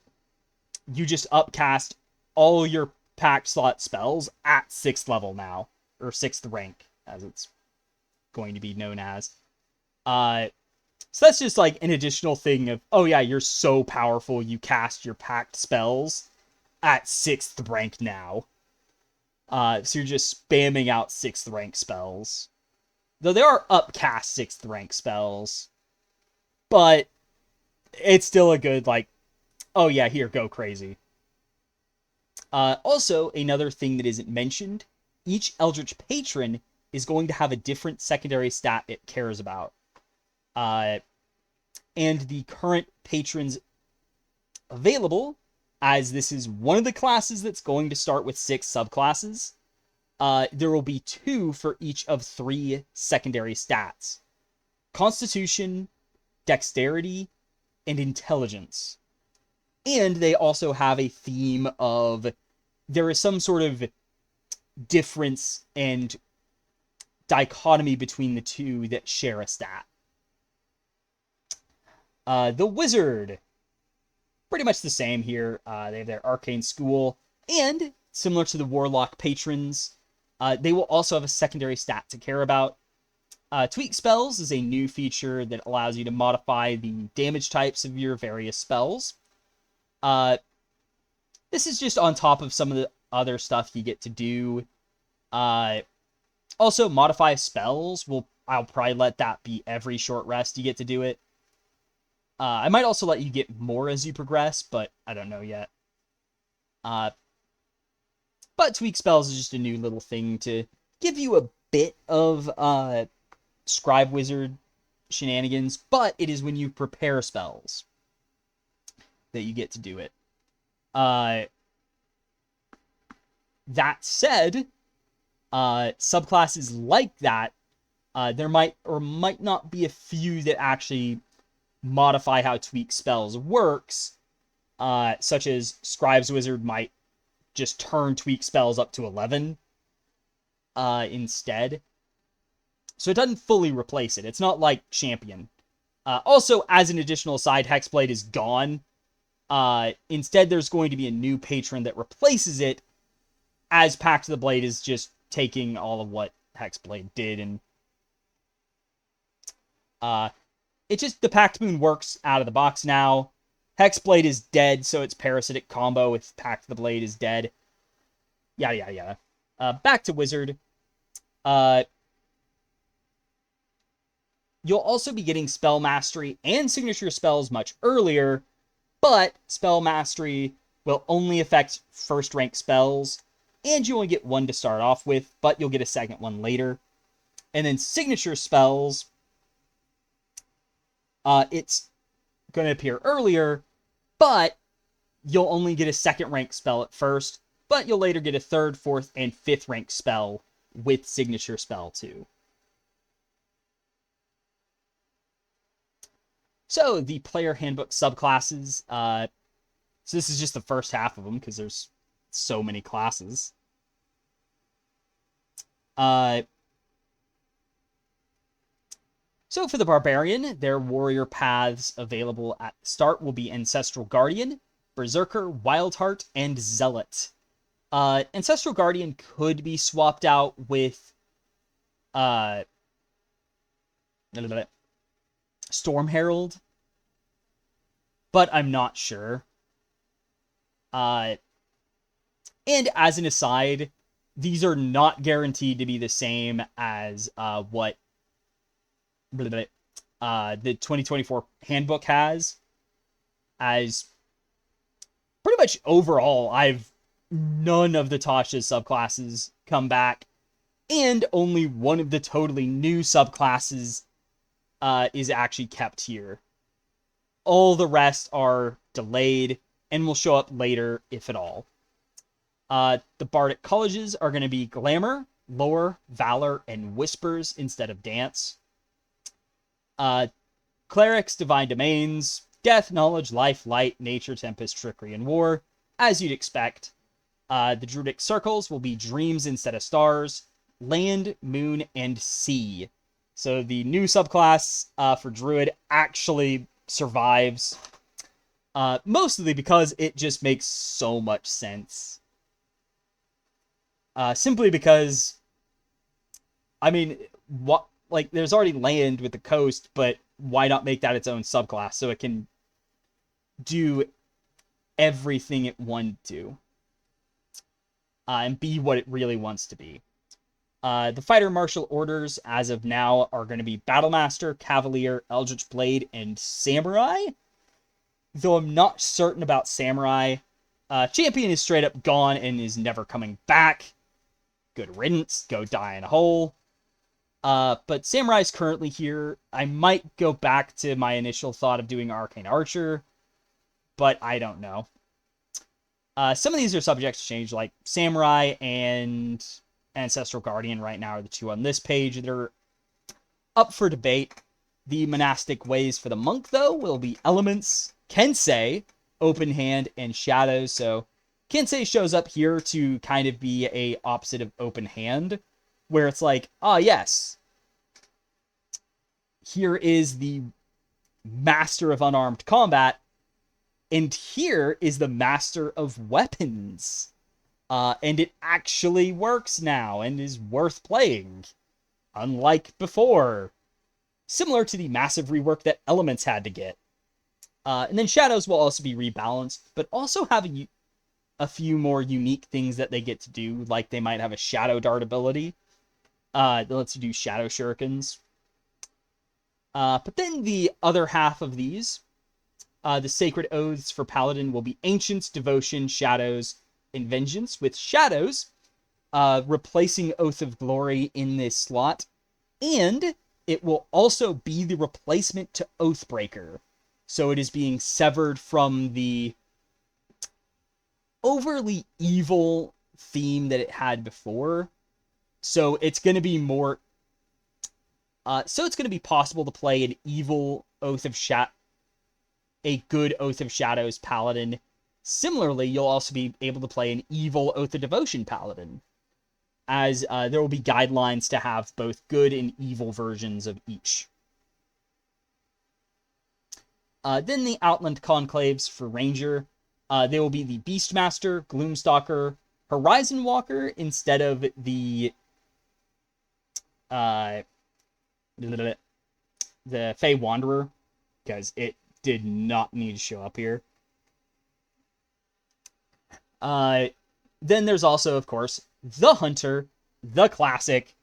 A: you just upcast all your Pact slot spells at 6th level now, or 6th rank, as it's going to be known as. So that's just like an additional thing of, oh yeah, you're so powerful, you cast your Pact spells at 6th rank now. So you're just spamming out 6th rank spells. Though there are upcast 6th rank spells, but it's still a good, like, oh yeah, here, go crazy. Also, another thing that isn't mentioned, each Eldritch Patron is going to have a different secondary stat it cares about. And the current patrons available, as this is one of the classes that's going to start with 6 subclasses, there will be 2 for each of 3 secondary stats: Constitution, Dexterity, and Intelligence. And they also have a theme of, there is some sort of difference and dichotomy between the 2 that share a stat. The Wizard pretty much the same here. They have their arcane school, and similar to the warlock patrons, they will also have a secondary stat to care about. Tweak spells is a new feature that allows you to modify the damage types of your various spells. This is just on top of some of the other stuff you get to do. Also, modify spells. I'll probably let that be every short rest you get to do it. I might also let you get more as you progress, but I don't know yet. But tweak spells is just a new little thing to give you a bit of scribe wizard shenanigans, but it is when you prepare spells that you get to do it. That said, subclasses like that, there might or might not be a few that actually modify how tweak spells works, such as Scribe's Wizard might just turn tweak spells up to 11 instead. So it doesn't fully replace it. It's not like Champion. Also, as an additional aside, Hexblade is gone. Instead, there's going to be a new patron that replaces it, as Pact of the Blade is just taking all of what Hexblade did, and the Pact Moon works out of the box now. Hexblade is dead, so its parasitic combo with Pact of the Blade is dead. Yada, yada, yada. Back to Wizard. You'll also be getting Spell Mastery and Signature Spells much earlier, but Spell Mastery will only affect first-rank spells, and you only get one to start off with, but you'll get a second one later. And then Signature Spells, it's going to appear earlier, but you'll only get a second-rank spell at first, but you'll later get a third, fourth, and fifth-rank spell with Signature Spell too. So, the player handbook subclasses. So this is just the first half of them, because there's so many classes. So for the Barbarian, their warrior paths available at the start will be Ancestral Guardian, Berserker, Wildheart, and Zealot. Ancestral Guardian could be swapped out with Storm Herald, but I'm not sure. And as an aside, these are not guaranteed to be the same as what the 2024 handbook has. As pretty much overall, none of the Tasha's subclasses come back, and only one of the totally new subclasses is actually kept here. All the rest are delayed and will show up later, if at all. The Bardic colleges are going to be Glamour, Lore, Valor, and Whispers instead of Dance. Clerics, Divine Domains, Death, Knowledge, Life, Light, Nature, Tempest, Trickery, and War, as you'd expect. The Druidic circles will be Dreams instead of Stars, Land, Moon, and Sea. So the new subclass for Druid actually survives, mostly because it just makes so much sense. Simply because, I mean, there's already land with the coast, but why not make that its own subclass so it can do everything it wanted to, and be what it really wants to be. The Fighter Martial Orders, as of now, are going to be Battlemaster, Cavalier, Eldritch Blade, and Samurai. Though I'm not certain about Samurai. Champion is straight up gone and is never coming back. Good riddance, go die in a hole. But Samurai's currently here. I might go back to my initial thought of doing Arcane Archer, but I don't know. Some of these are subject to change, like Samurai and Ancestral Guardian right now are the two on this page. They're up for debate. The monastic ways for the monk, though, will be Elements, Kensei, Open Hand, and Shadows. So Kensei shows up here to kind of be a opposite of Open Hand, where it's like, yes, here is the master of unarmed combat, And here is the Master of Weapons. And it actually works now and is worth playing, unlike before. Similar to the massive rework that Elements had to get. And then Shadows will also be rebalanced, but also have a few more unique things that they get to do, like they might have a Shadow Dart ability that lets you do Shadow Shurikens. But then the other half of these, the Sacred Oaths for Paladin, will be Ancients, Devotion, Shadows, and Vengeance, with Shadows replacing Oath of Glory in this slot, and it will also be the replacement to Oathbreaker. So it is being severed from the overly evil theme that it had before. So it's going to be more... so it's going to be possible to play an evil a good Oath of Shadows Paladin. Similarly, you'll also be able to play an evil Oath of Devotion Paladin, as there will be guidelines to have both good and evil versions of each. Then the Outland Conclaves for Ranger. They will be the Beastmaster, Gloomstalker, Horizon Walker, instead of the Fey Wanderer, because it did not need to show up here. Then there's also, of course, the Hunter, the classic,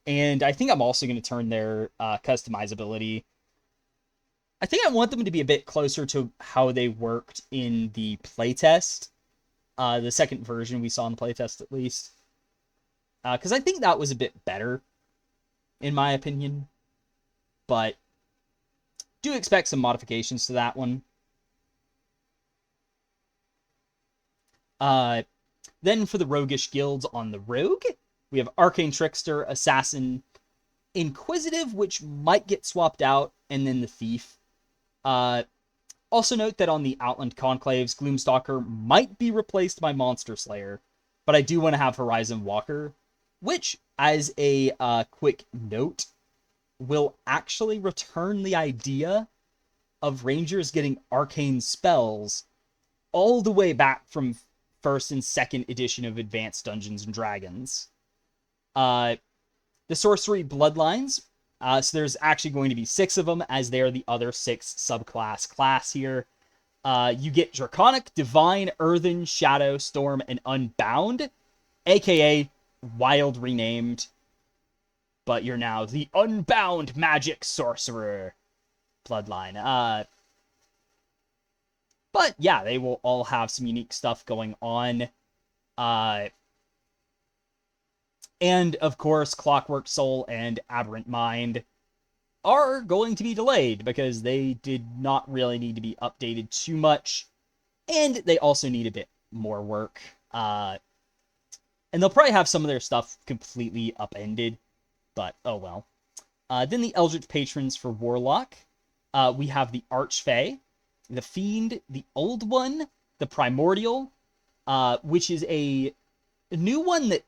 A: and I think I'm also going to turn their customizability. I think I want them to be a bit closer to how they worked in the playtest, the second version we saw in the playtest at least, because I think that was a bit better, in my opinion, but do expect some modifications to that one. Then for the roguish guilds on the Rogue, we have Arcane Trickster, Assassin, Inquisitive, which might get swapped out, and then the Thief. Also note that on the Outland Conclaves, Gloomstalker might be replaced by Monster Slayer, but I do want to have Horizon Walker, which, as a quick note, will actually return the idea of Rangers getting arcane spells all the way back from first and second edition of Advanced Dungeons & Dragons. The Sorcery Bloodlines, so there's actually going to be 6 of them, as they are the other 6 subclass class here. You get Draconic, Divine, Earthen, Shadow, Storm, and Unbound, aka Wild renamed, but you're now the Unbound Magic Sorcerer Bloodline. But yeah, they will all have some unique stuff going on. And of course, Clockwork Soul and Aberrant Mind are going to be delayed because they did not really need to be updated too much. And they also need a bit more work. And they'll probably have some of their stuff completely upended, but oh well. Then the Eldritch Patrons for Warlock. We have the Archfey, the Fiend, the Old One, the Primordial, which is a new one that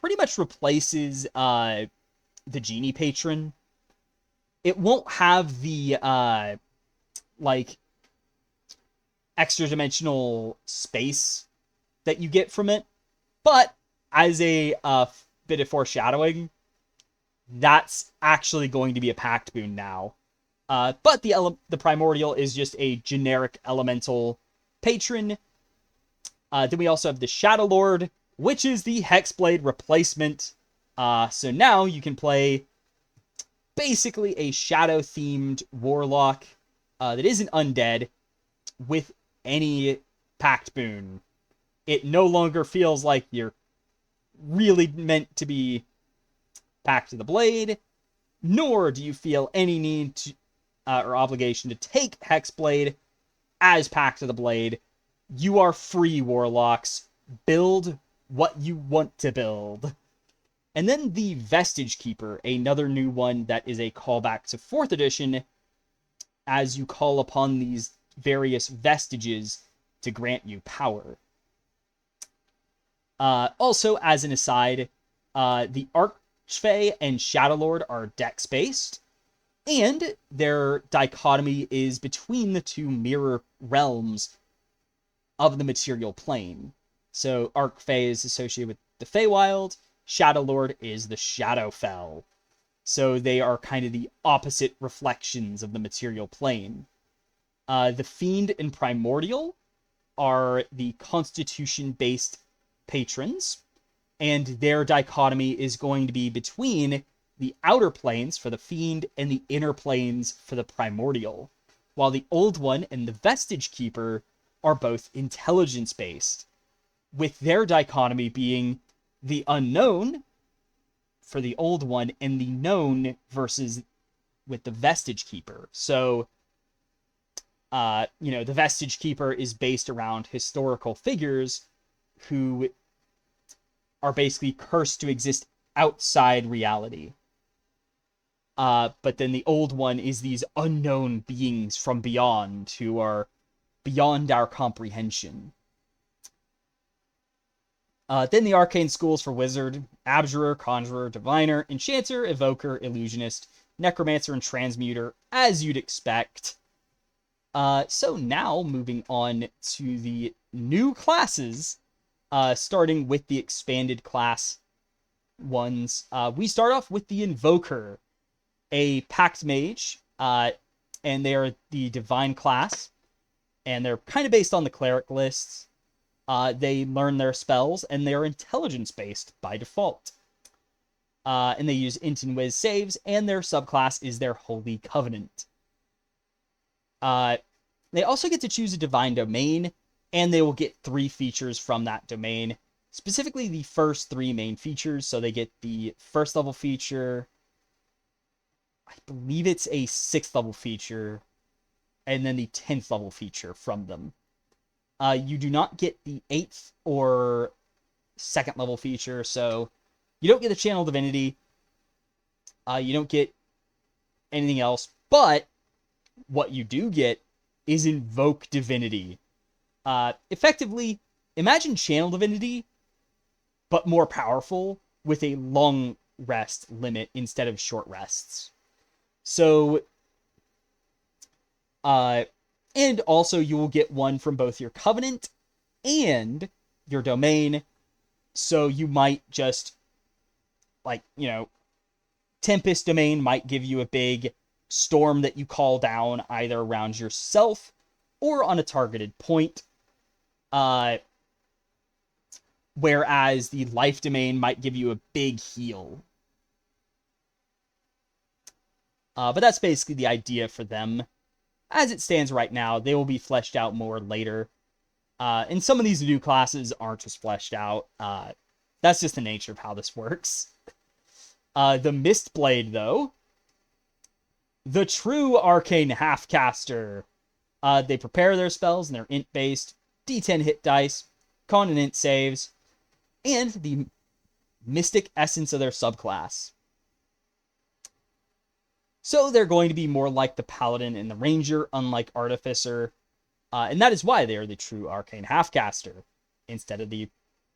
A: pretty much replaces the Genie Patron. It won't have the like extra dimensional space that you get from it, but as a bit of foreshadowing, that's actually going to be a pact boon now. But the Primordial is just a generic elemental patron. Then we also have the Shadow Lord, which is the Hexblade replacement. So now you can play basically a shadow-themed warlock that isn't undead with any pact boon. It no longer feels like you're really meant to be Pact of the Blade, nor do you feel any need to, or obligation to take Hexblade as Pact of the Blade. You are free, warlocks. Build what you want to build. And then the Vestige Keeper, another new one that is a callback to 4th edition, as you call upon these various vestiges to grant you power. Also, as an aside, the Archfey and Shadowlord are dex-based, and their dichotomy is between the two mirror realms of the material plane. So Arc-Fae is associated with the Feywild, Shadow Lord is the Shadowfell. So they are kind of the opposite reflections of the material plane. The Fiend and Primordial are the Constitution-based patrons, and their dichotomy is going to be between the outer planes for the Fiend and the inner planes for the Primordial, while the Old One and the Vestige Keeper are both intelligence-based, with their dichotomy being the unknown for the Old One and the known versus with the Vestige Keeper. So, the Vestige Keeper is based around historical figures who are basically cursed to exist outside reality. But then the Old One is these unknown beings from beyond who are beyond our comprehension. Then the arcane schools for Wizard: Abjurer, Conjurer, Diviner, Enchanter, Evoker, Illusionist, Necromancer, and Transmuter, as you'd expect. So now, moving on to the new classes, starting with the expanded class ones. We start off with the Invoker, a Pact Mage, and they are the Divine class, and they're kind of based on the Cleric lists. They learn their spells, and they are intelligence-based by default. And they use Int and Wiz saves, and their subclass is their Holy Covenant. They also get to choose a Divine Domain, and they will get 3 features from that domain. Specifically, the first 3 main features. So they get the first level feature. I believe it's a 6th level feature. And then the 10th level feature from them. You do not get the 8th or 2nd level feature, so you don't get the Channel Divinity. You don't get anything else, but what you do get is Invoke Divinity. Effectively, imagine Channel Divinity, but more powerful, with a long rest limit instead of short rests. So, and also you will get one from both your Covenant and your Domain. So you might just, Tempest Domain might give you a big storm that you call down either around yourself or on a targeted point. Whereas the Life Domain might give you a big heal. But that's basically the idea for them. As it stands right now, they will be fleshed out more later. And some of these new classes aren't just fleshed out. That's just the nature of how this works. The Mistblade, though. The true arcane half-caster. They prepare their spells, and they're int-based. D10 hit dice. Con and int saves. And the mystic essence of their subclass. So they're going to be more like the Paladin and the Ranger, unlike Artificer. And that is why they are the true arcane half-caster, instead of the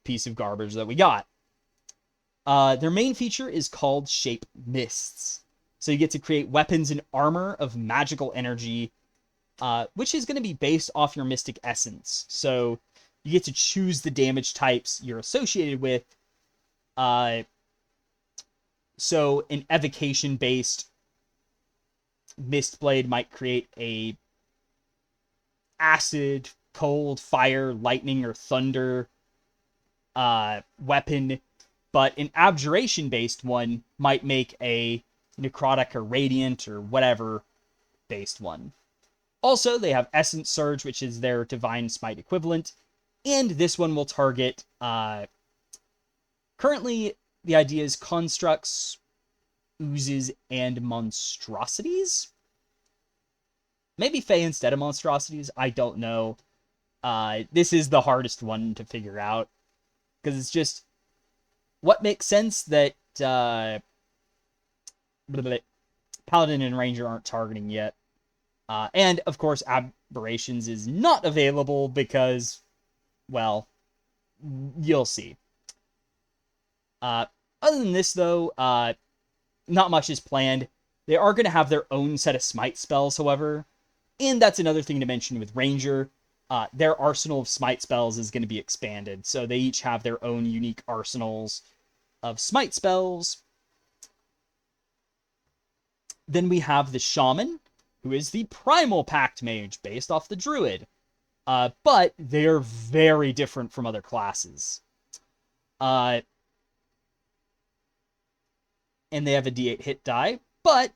A: piece of garbage that we got. Their main feature is called Shape Mists. So you get to create weapons and armor of magical energy, which is going to be based off your mystic essence. So you get to choose the damage types you're associated with. So an evocation-based Mistblade might create a acid, cold, fire, lightning, or thunder weapon, but an abjuration-based one might make a necrotic or radiant or whatever based one. Also, they have Essence Surge, which is their Divine Smite equivalent, and this one will target, currently, the idea is constructs, oozes, and monstrosities? Maybe Fae instead of monstrosities, I don't know. This is the hardest one to figure out, because it's just, what makes sense that Paladin and Ranger aren't targeting yet. And, of course, Aberrations is not available because, well, you'll see. Other than this, though, not much is planned. They are going to have their own set of smite spells, however. And that's another thing to mention with Ranger. Their arsenal of smite spells is going to be expanded. So they each have their own unique arsenals of smite spells. Then we have the Shaman, who is the Primal Pact Mage based off the Druid. But they're very different from other classes. And they have a D8 hit die, but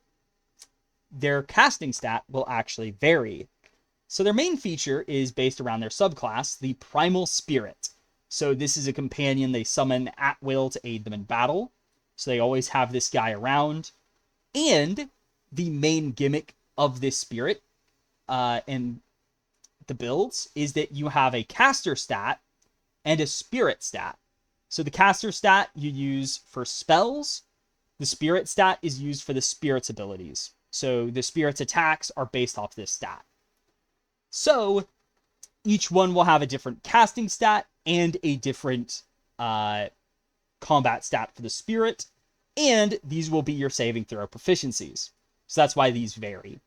A: their casting stat will actually vary. So their main feature is based around their subclass, the Primal Spirit. So this is a companion they summon at will to aid them in battle. So they always have this guy around. And the main gimmick of this spirit and the builds is that you have a caster stat and a spirit stat. So the caster stat you use for spells. The spirit stat is used for the spirit's abilities. So the spirit's attacks are based off this stat. So each one will have a different casting stat and a different combat stat for the spirit. And these will be your saving throw proficiencies. So that's why these vary.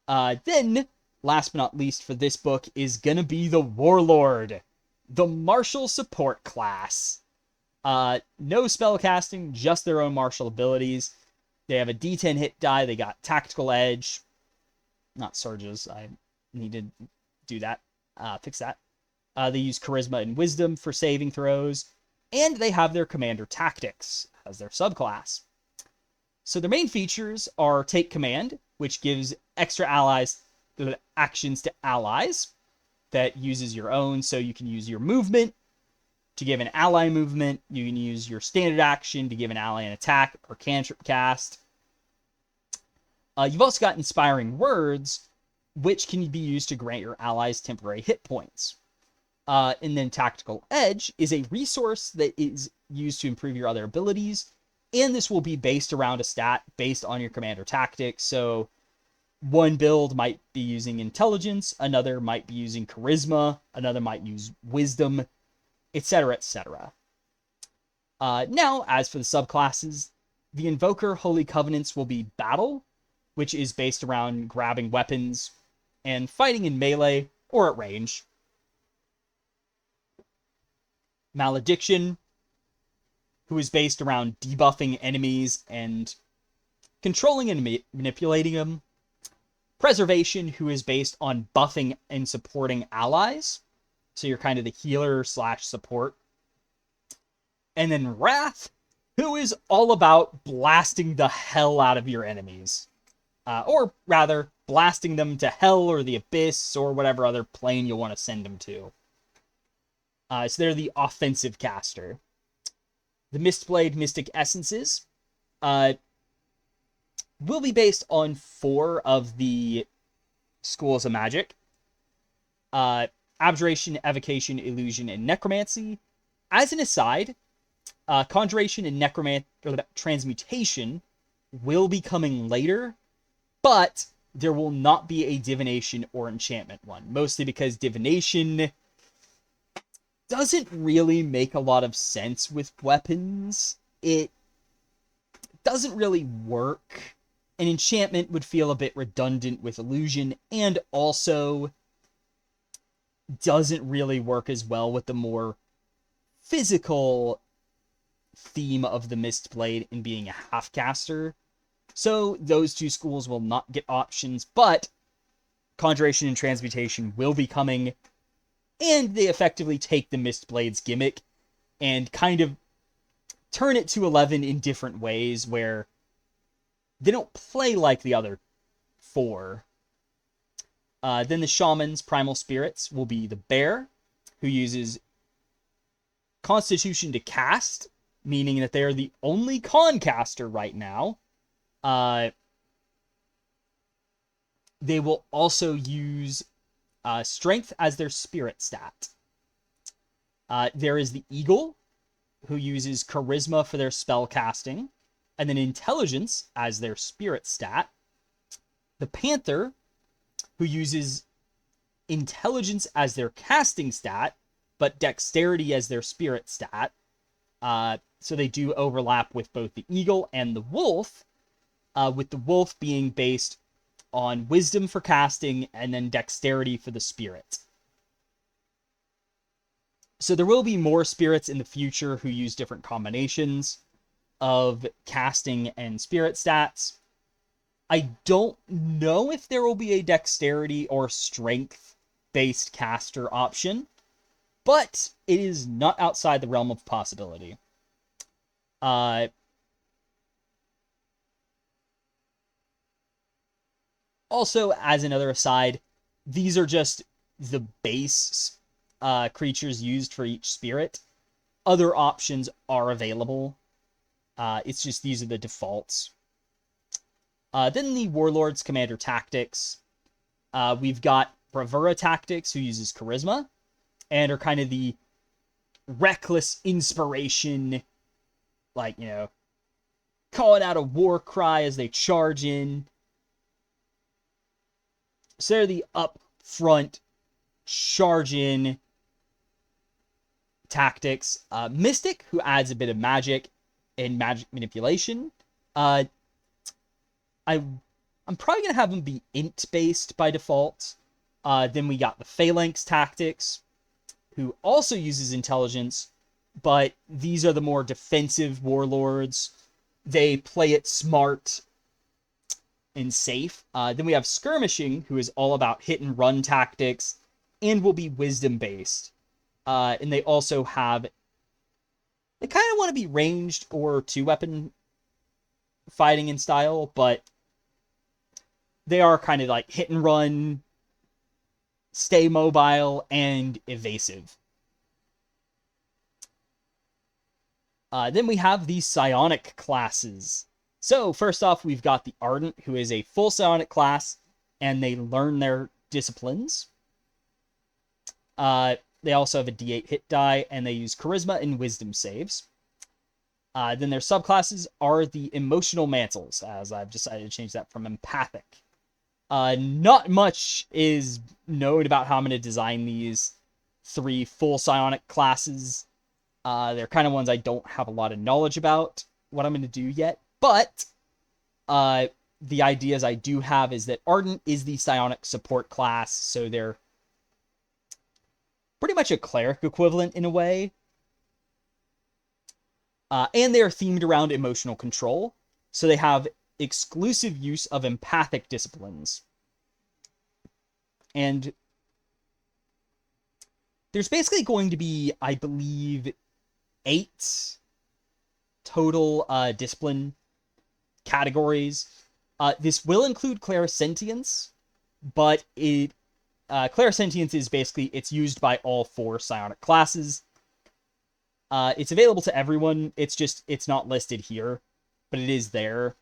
A: Then, last but not least for this book is going to be the Warlord, the martial support class. No spell casting, just their own martial abilities. They have a D10 hit die. They got tactical edge. Not surges. I need to do that. Fix that. They use charisma and wisdom for saving throws. And they have their commander tactics as their subclass. So their main features are take command, which gives extra actions to allies that uses your own. So you can use your movement to give an ally movement. You can use your standard action to give an ally an attack or cantrip cast. You've also got inspiring words, which can be used to grant your allies temporary hit points. And then tactical edge is a resource that is used to improve your other abilities. And this will be based around a stat based on your commander tactics. So one build might be using intelligence, another might be using charisma, another might use wisdom, etc., etc. Now, as for the subclasses, the Invoker Holy Covenants will be battle, which is based around grabbing weapons and fighting in melee or at range. Malediction, who is based around debuffing enemies and controlling and manipulating them. Preservation, who is based on buffing and supporting allies. So you're kind of the healer / support. And then Wrath, who is all about blasting the hell out of your enemies. Or rather, blasting them to hell or the abyss or whatever other plane you want to send them to. So they're the offensive caster. The Mistblade Mystic Essences will be based on 4 of the schools of magic. Abjuration, Evocation, Illusion, and Necromancy. As an aside, Conjuration and Transmutation will be coming later, but there will not be a Divination or Enchantment one. Mostly because Divination doesn't really make a lot of sense with weapons. It doesn't really work. An enchantment would feel a bit redundant with illusion, and also doesn't really work as well with the more physical theme of the Mistblade in being a half-caster. So those 2 schools will not get options, but Conjuration and Transmutation will be coming. And they effectively take the Mistblade's gimmick and kind of turn it to 11 in different ways where they don't play like the other 4. Then the Shaman's Primal Spirits will be the Bear, who uses Constitution to cast, meaning that they are the only con caster right now. They will also use Strength as their spirit stat. There is the Eagle, who uses Charisma for their spell casting, and then Intelligence as their spirit stat. The Panther, who uses Intelligence as their casting stat, but Dexterity as their spirit stat. So they do overlap with both the Eagle and the Wolf, with the Wolf being based on wisdom for casting and then dexterity for the spirit. So there will be more spirits in the future who use different combinations of casting and spirit stats. I don't know if there will be a dexterity or strength based caster option, but it is not outside the realm of possibility. Also, as another aside, these are just the base creatures used for each spirit. Other options are available. It's just these are the defaults. Then the Warlord's Commander Tactics. We've got Bravura Tactics, who uses Charisma, and are kind of the reckless inspiration, like, you know, calling out a war cry as they charge in. So they're the up-front, charge-in tactics. Mystic, who adds a bit of magic and magic manipulation. I'm probably going to have them be int-based by default. Then we got the Phalanx Tactics, who also uses intelligence, but these are the more defensive warlords. They play it smart and safe. Then we have Skirmishing, who is all about hit and run tactics and will be wisdom based. And they also have, they kind of want to be ranged or two weapon fighting in style, but they are kind of like hit and run, stay mobile, and evasive. Then we have the psionic classes. So first off, we've got the Ardent, who is a full psionic class, and they learn their disciplines. They also have a D8 hit die, and they use charisma and wisdom saves. Then their subclasses are the emotional mantles, as I've decided to change that from empathic. Not much is known about how I'm going to design these 3 full psionic classes. They're kind of ones I don't have a lot of knowledge about what I'm going to do yet. But the ideas I do have is that Ardent is the psionic support class, so they're pretty much a cleric equivalent in a way. And they're themed around emotional control, so they have exclusive use of empathic disciplines. And there's basically going to be, I believe, 8 total discipline categories. This will include clairsentience, but clairsentience is basically, it's used by all 4 psionic classes. It's available to everyone. It's not listed here, but it is there.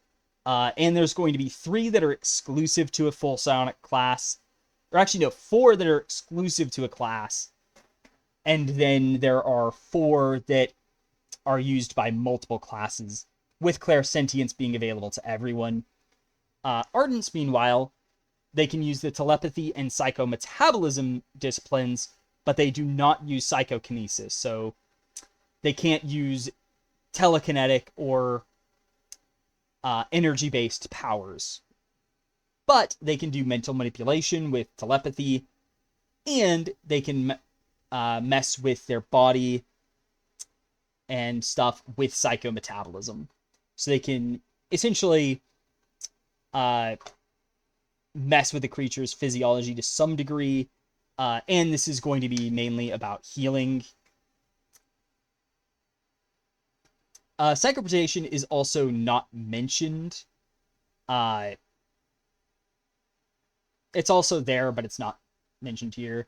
A: And there's going to be 3 that are exclusive to a full psionic class. Or actually, no, 4 that are exclusive to a class. And then there are 4 that are used by multiple classes, with clairsentience being available to everyone. Ardents, meanwhile, they can use the telepathy and psychometabolism disciplines, but they do not use psychokinesis, so they can't use telekinetic or energy-based powers. But they can do mental manipulation with telepathy, and they can mess with their body and stuff with psychometabolism. So they can essentially mess with the creature's physiology to some degree, and this is going to be mainly about healing. Psychoprotection is also not mentioned. It's also there, but it's not mentioned here.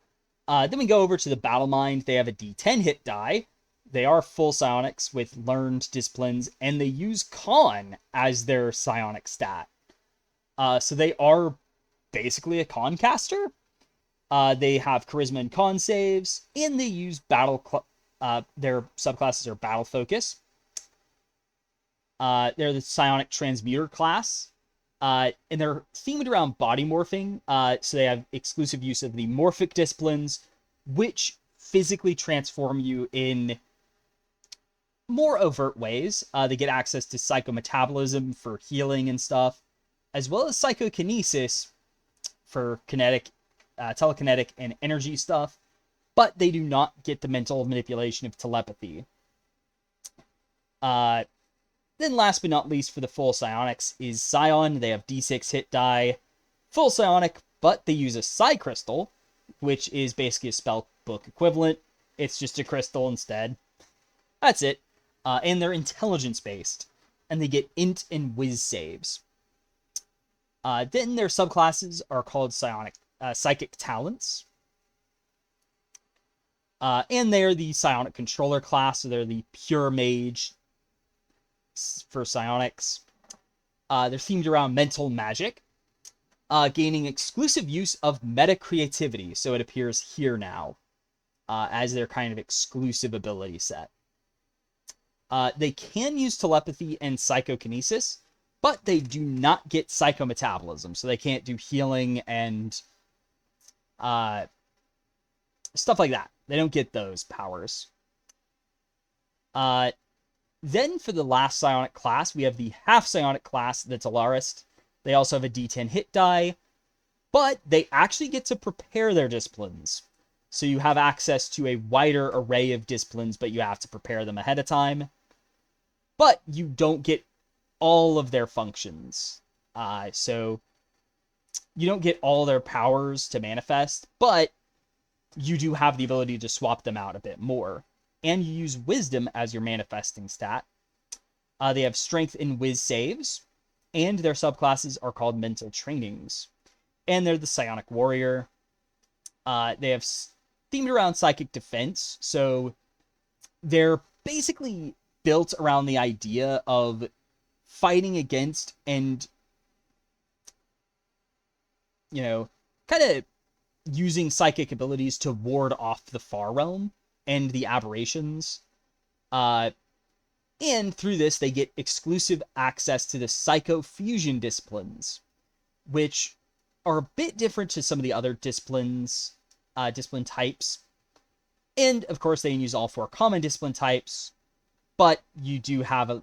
A: Then we go over to the Battle Mind. They have a D10 hit die. They are full psionics with learned disciplines, and they use Con as their psionic stat. So they are basically a Con caster. They have charisma and Con saves, and they use battle. Their subclasses are battle focus. They're the psionic transmuter class. And they're themed around body morphing. So they have exclusive use of the morphic disciplines, which physically transform you in more overt ways. They get access to psychometabolism for healing and stuff. as well as psychokinesis for kinetic, telekinetic, and energy stuff, but they do not get the mental manipulation of telepathy. Then last but not least for the full psionics is Scion. They have D6 hit die, full psionic, but they use a psi crystal, which is basically a spell book equivalent. It's just a crystal instead. That's it. And they're intelligence based, and they get int and whiz saves. Then their subclasses are called psychic talents. And they're the psionic controller class, so they're the pure mage for psionics. They're themed around mental magic, gaining exclusive use of meta creativity, so it appears here now as their kind of exclusive ability set. They can use telepathy and psychokinesis, but they do not get psychometabolism, so they can't do healing and stuff like that. They don't get those powers. Then for the last psionic class, we have the half psionic class, the Telarist. They also have a D10 hit die, but they actually get to prepare their disciplines. So you have access to a wider array of disciplines, but you have to prepare them ahead of time. But you don't get all of their functions. So you don't get all their powers to manifest, but you do have the ability to swap them out a bit more. And you use wisdom as your manifesting stat. They have strength and whiz saves, and their subclasses are called mental trainings. And they're the psionic warrior. They have themed around psychic defense, so they're basically built around the idea of fighting against and, kind of using psychic abilities to ward off the far realm and the aberrations. And through this, they get exclusive access to the psychofusion disciplines, which are a bit different to some of the other discipline types. And, of course, they can use all 4 common discipline types, but you do have a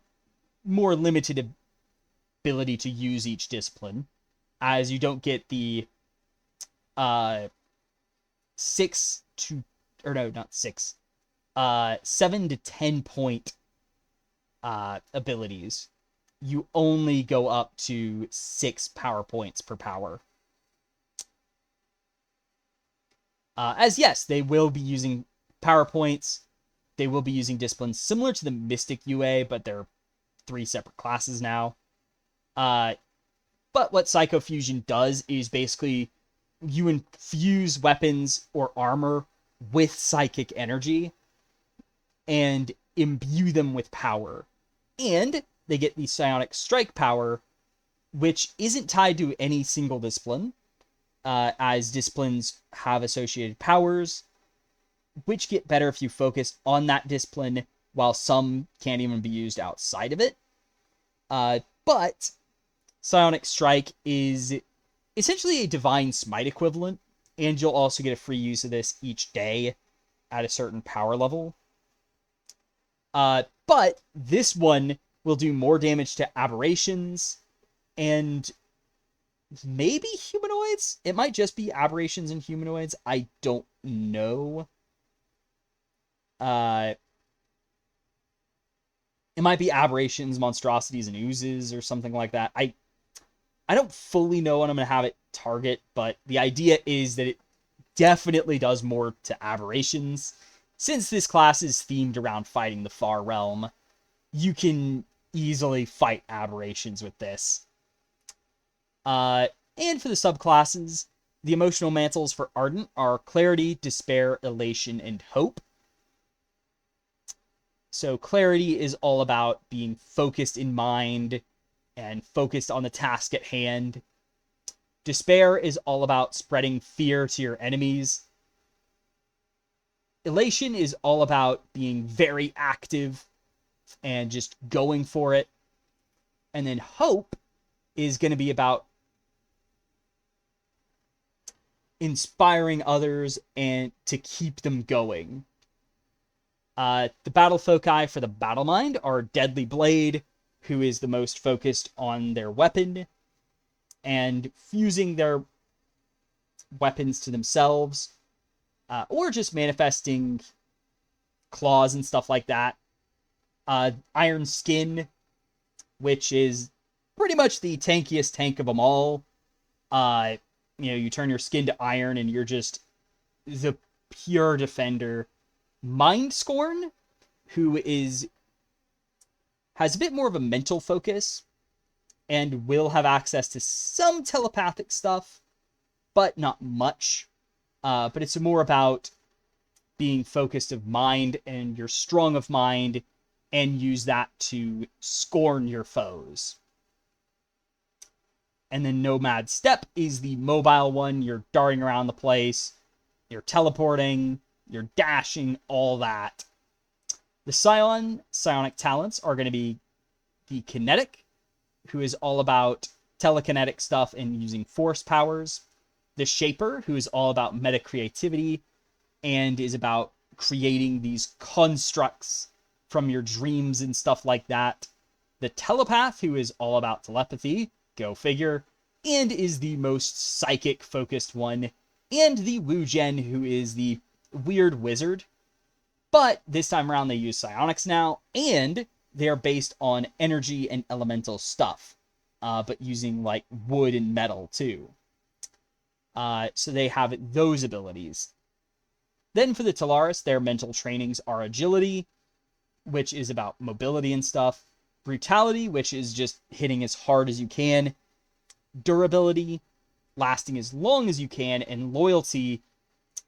A: more limited ability to use each discipline, as you don't get the 7 to 10 point abilities. You only go up to 6 power points per power. As yes, they will be using power points. They will be using disciplines similar to the Mystic UA, but they're 3 separate classes now. But what Psychofusion does is basically you infuse weapons or armor with psychic energy and imbue them with power. And they get the psionic strike power, which isn't tied to any single discipline, as disciplines have associated powers, which get better if you focus on that discipline, while some can't even be used outside of it. But psionic strike is essentially a divine smite equivalent, and you'll also get a free use of this each day at a certain power level. But this one will do more damage to aberrations and maybe humanoids. It might just be aberrations and humanoids. I don't know. It might be aberrations, monstrosities, and oozes or something like that. I don't fully know what I'm going to have it target, but the idea is that it definitely does more to aberrations. Since this class is themed around fighting the far realm, you can easily fight aberrations with this. And for the subclasses, the emotional mantles for Ardent are Clarity, Despair, Elation, and Hope. So Clarity is all about being focused in mind and focused on the task at hand. Despair is all about spreading fear to your enemies. Elation is all about being very active and just going for it. And then Hope is going to be about inspiring others and to keep them going. The battle foci for the battle mind are Deadly Blade, who is the most focused on their weapon, and fusing their weapons to themselves, or just manifesting claws and stuff like that. Iron Skin, which is pretty much the tankiest tank of them all. You turn your skin to iron and you're just the pure defender. Mind Scorn, who has a bit more of a mental focus and will have access to some telepathic stuff, but not much. But it's more about being focused of mind, and you're strong of mind, and use that to scorn your foes. And then Nomad Step is the mobile one. You're darting around the place, you're teleporting, you're dashing, all that. The psionic talents are going to be the Kinetic, who is all about telekinetic stuff and using force powers. The Shaper, who is all about meta creativity and is about creating these constructs from your dreams and stuff like that. The Telepath, who is all about telepathy, go figure, and is the most psychic focused one. And the Wujen, who is the weird wizard. But this time around they use psionics now, and they're based on energy and elemental stuff, but using like wood and metal too. So they have those abilities. Then for the Talaris, their mental trainings are Agility, which is about mobility and stuff. Brutality, which is just hitting as hard as you can. Durability, lasting as long as you can. And Loyalty,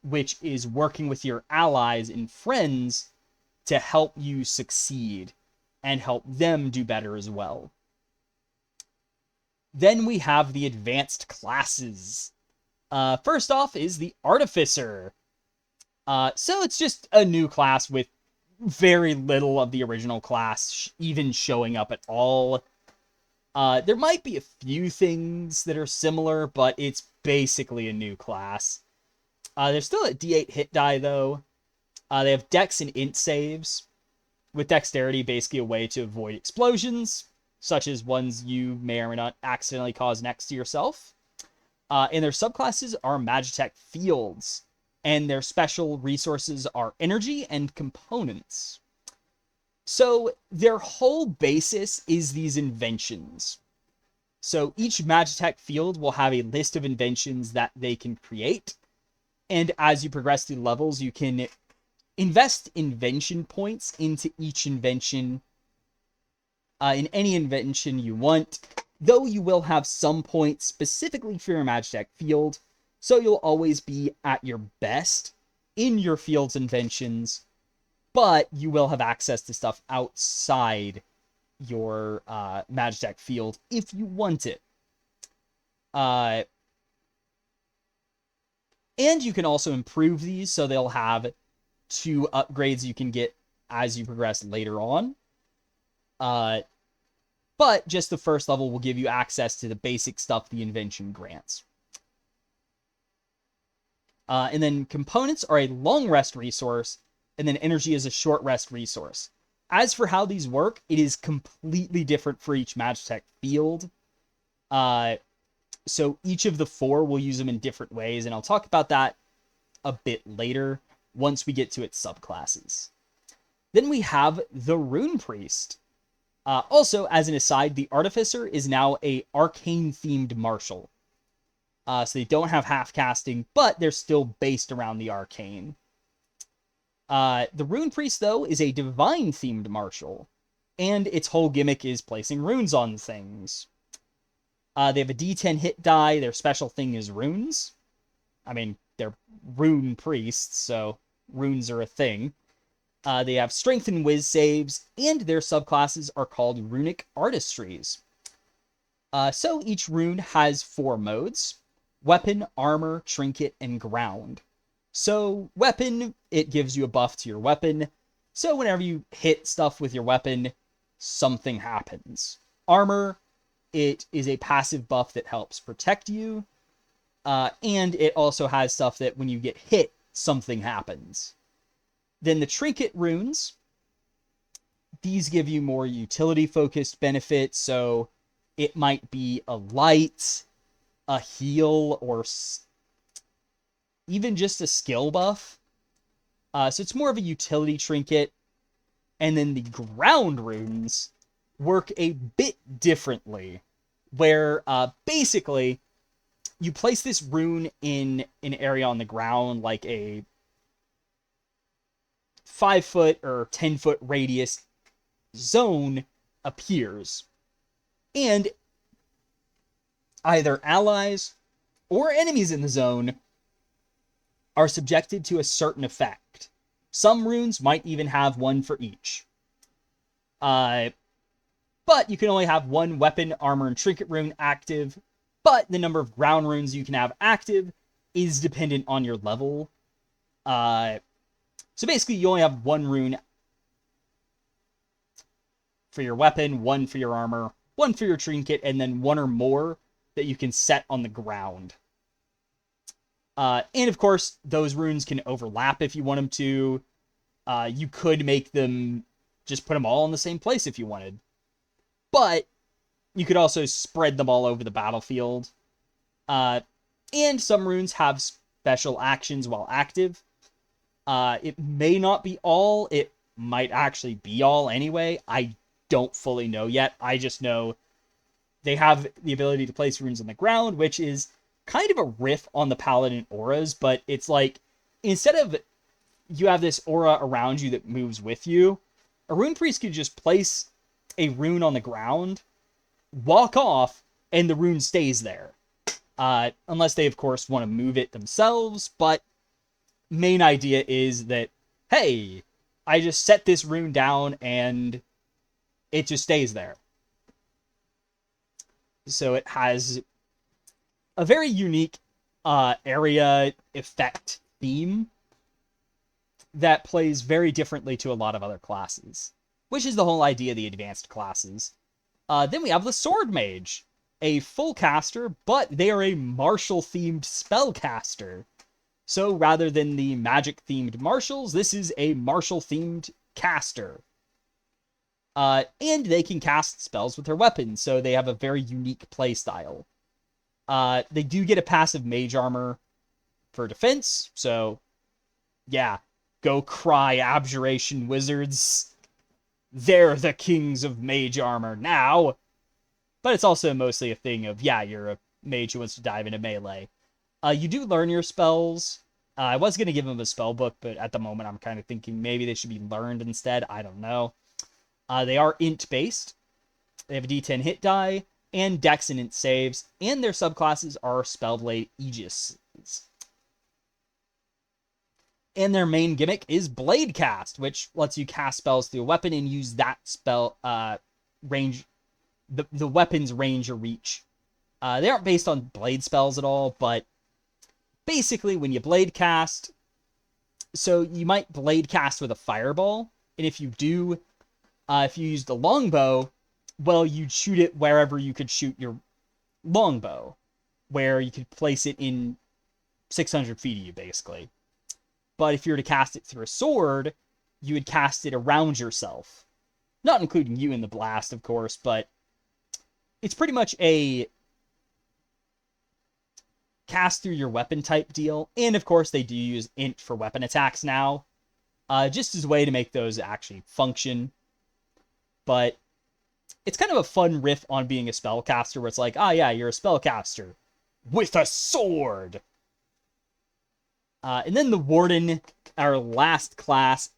A: which is working with your allies and friends to help you succeed and help them do better as well. Then we have the advanced classes. First off is the Artificer. So it's just a new class with very little of the original class even showing up at all. There might be a few things that are similar, but it's basically a new class. They're still at D8 hit die, though. They have Dex and Int saves, with Dexterity basically a way to avoid explosions, such as ones you may or may not accidentally cause next to yourself. And their subclasses are Magitech Fields, and their special resources are Energy and Components. So their whole basis is these inventions. So each Magitech Field will have a list of inventions that they can create, and as you progress through levels, you can invest invention points into each invention, in any invention you want, though you will have some points specifically for your Magitech Field, so you'll always be at your best in your field's inventions, but you will have access to stuff outside your Magitech Field if you want it. And you can also improve these, so they'll have 2 upgrades you can get as you progress later on. But just the first level will give you access to the basic stuff the invention grants. And then Components are a long rest resource, and then Energy is a short rest resource. As for how these work, it is completely different for each Magitech Field. So each of the 4 will use them in different ways, and I'll talk about that a bit later once we get to its subclasses. Then we have the Rune Priest. Also, as an aside, the Artificer is now a arcane-themed martial. So they don't have half-casting, but they're still based around the arcane. The Rune Priest, though, is a divine-themed martial, and its whole gimmick is placing runes on things. They have a D10 hit die. Their special thing is runes. I mean, they're rune priests, so runes are a thing. They have strength and whiz saves, and their subclasses are called runic artistries. So each rune has 4 modes: weapon, armor, trinket, and ground. So weapon, it gives you a buff to your weapon. So whenever you hit stuff with your weapon, something happens. Armor, it is a passive buff that helps protect you. And it also has stuff that when you get hit, something happens. Then the trinket runes, these give you more utility-focused benefits. So it might be a light, a heal or even just a skill buff. So it's more of a utility trinket. And then the ground runes work a bit differently, where basically you place this rune in an area on the ground, like a 5-foot or 10-foot radius zone appears. And either allies or enemies in the zone are subjected to a certain effect. Some runes might even have one for each. But you can only have one weapon, armor, and trinket rune active. But the number of ground runes you can have active is dependent on your level. So basically, you only have one rune for your weapon, one for your armor, one for your trinket, and then one or more that you can set on the ground. And of course, those runes can overlap if you want them to. You could make them, just put them all in the same place if you wanted. But you could also spread them all over the battlefield. And some runes have special actions while active. It may not be all. It might actually be all anyway. I don't fully know yet. I just know they have the ability to place runes on the ground, which is kind of a riff on the paladin auras, but it's like, instead of you have this aura around you that moves with you, a rune priest could just place a rune on the ground, walk off, and the rune stays there. Unless they, of course, want to move it themselves, but main idea is that, hey, I just set this rune down and it just stays there. So it has a very unique area effect theme that plays very differently to a lot of other classes, which is the whole idea of the advanced classes. Then we have the Sword Mage, a full caster, but they are a martial-themed spellcaster. So rather than the magic-themed martials, this is a martial-themed caster. And they can cast spells with their weapons, so they have a very unique playstyle. They do get a passive mage armor for defense, so yeah, go cry, abjuration wizards. They're the kings of mage armor now. But it's also mostly a thing of, yeah, you're a mage who wants to dive into melee. You do learn your spells. I was going to give them a spell book, but at the moment I'm kind of thinking maybe they should be learned instead. I don't know. They are int-based. They have a d10 hit die, and dex and int saves, and their subclasses are Spellblade Aegis. And their main gimmick is Blade Cast, which lets you cast spells through a weapon and use that spell range, the weapon's range or reach. They aren't based on blade spells at all, but basically when you blade cast, so you might blade cast with a fireball, and if you do, if you use the longbow, well, you'd shoot it wherever you could shoot your longbow, where you could place it in 600 feet of you, basically. But if you were to cast it through a sword, you would cast it around yourself. Not including you in the blast, of course, but it's pretty much a cast through your weapon type deal. And of course, they do use int for weapon attacks now, just as a way to make those actually function. But it's kind of a fun riff on being a spellcaster, where it's like, ah, yeah, you're a spellcaster with a sword. And then the Warden, our last class,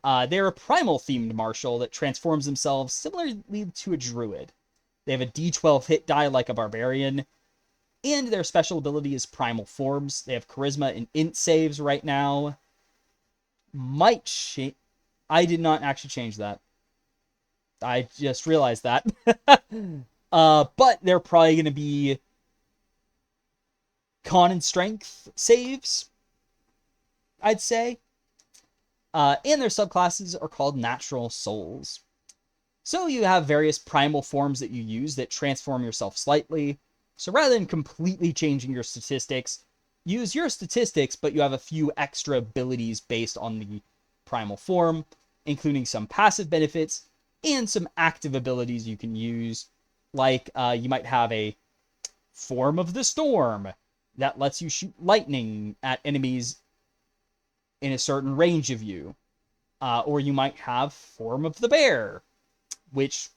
A: they're a primal-themed martial that transforms themselves similarly to a druid. They have a d12 hit die like a barbarian, and their special ability is primal forms. They have charisma and int saves right now. Might change. I did not actually change that. I just realized that. But they're probably going to be con and strength saves, I'd say. And their subclasses are called natural souls. So you have various primal forms that you use that transform yourself slightly. So rather than completely changing your statistics, use your statistics, but you have a few extra abilities based on the primal form, including some passive benefits and some active abilities you can use. Like, you might have a Form of the Storm, that lets you shoot lightning at enemies in a certain range of you. Or you might have Form of the Bear, which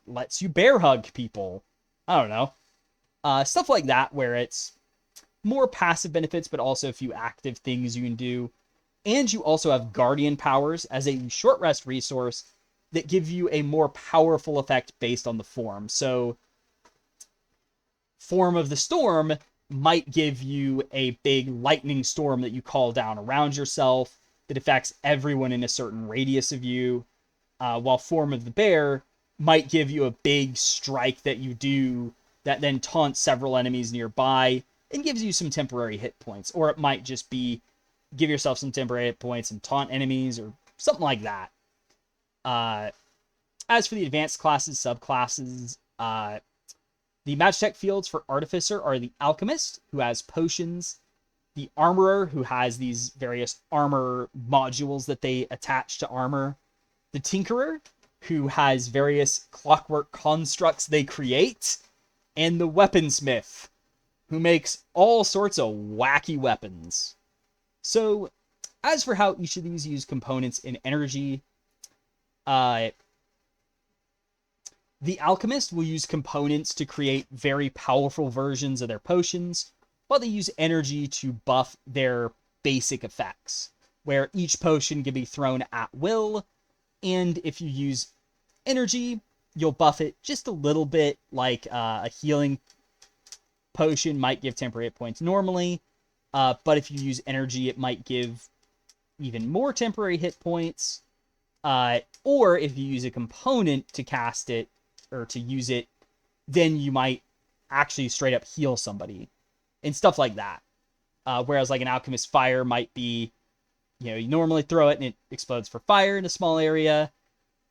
A: lets you bear hug people. I don't know. Stuff like that, where it's more passive benefits, but also a few active things you can do. And you also have Guardian powers as a short rest resource that give you a more powerful effect based on the form. So, Form of the Storm might give you a big lightning storm that you call down around yourself that affects everyone in a certain radius of you, while Form of the Bear might give you a big strike that you do that then taunts several enemies nearby and gives you some temporary hit points. Or it might just be give yourself some temporary hit points and taunt enemies or something like that. As for the advanced classes, subclasses, the Magitech fields for Artificer are the Alchemist, who has potions, the Armorer, who has these various armor modules that they attach to armor, the Tinkerer, who has various clockwork constructs they create, and the Weaponsmith, who makes all sorts of wacky weapons. So, as for how each of these use components in energy, the Alchemist will use components to create very powerful versions of their potions, while they use energy to buff their basic effects, where each potion can be thrown at will, and if you use energy, you'll buff it just a little bit, like a healing potion might give temporary hit points normally, but if you use energy, it might give even more temporary hit points, or if you use a component to cast it, or to use it, then you might actually straight up heal somebody, and stuff like that. Whereas like an Alchemist Fire might be, you normally throw it and it explodes for fire in a small area.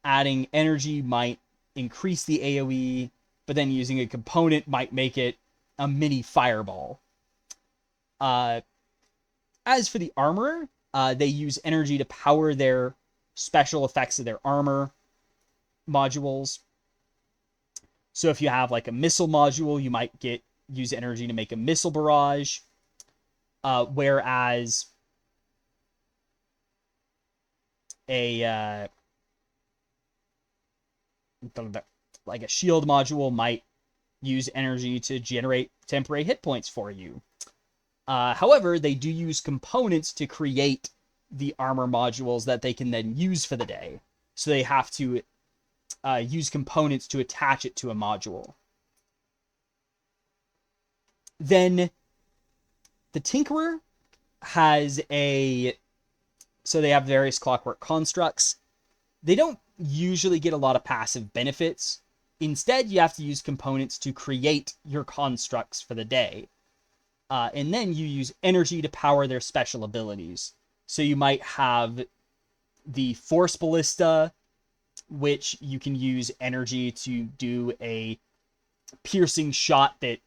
A: Adding energy might increase the AoE, but then using a component might make it a mini fireball. As for the Armorer, they use energy to power their special effects of their armor modules. So if you have like a missile module, you might use energy to make a missile barrage. Whereas a like a shield module might use energy to generate temporary hit points for you. However, they do use components to create the armor modules that they can then use for the day. So they have to use components to attach it to a module. Then the Tinkerer has so they have various clockwork constructs. They don't usually get a lot of passive benefits. Instead, you have to use components to create your constructs for the day. And then you use energy to power their special abilities. So you might have the Force Ballista, which you can use energy to do a piercing shot that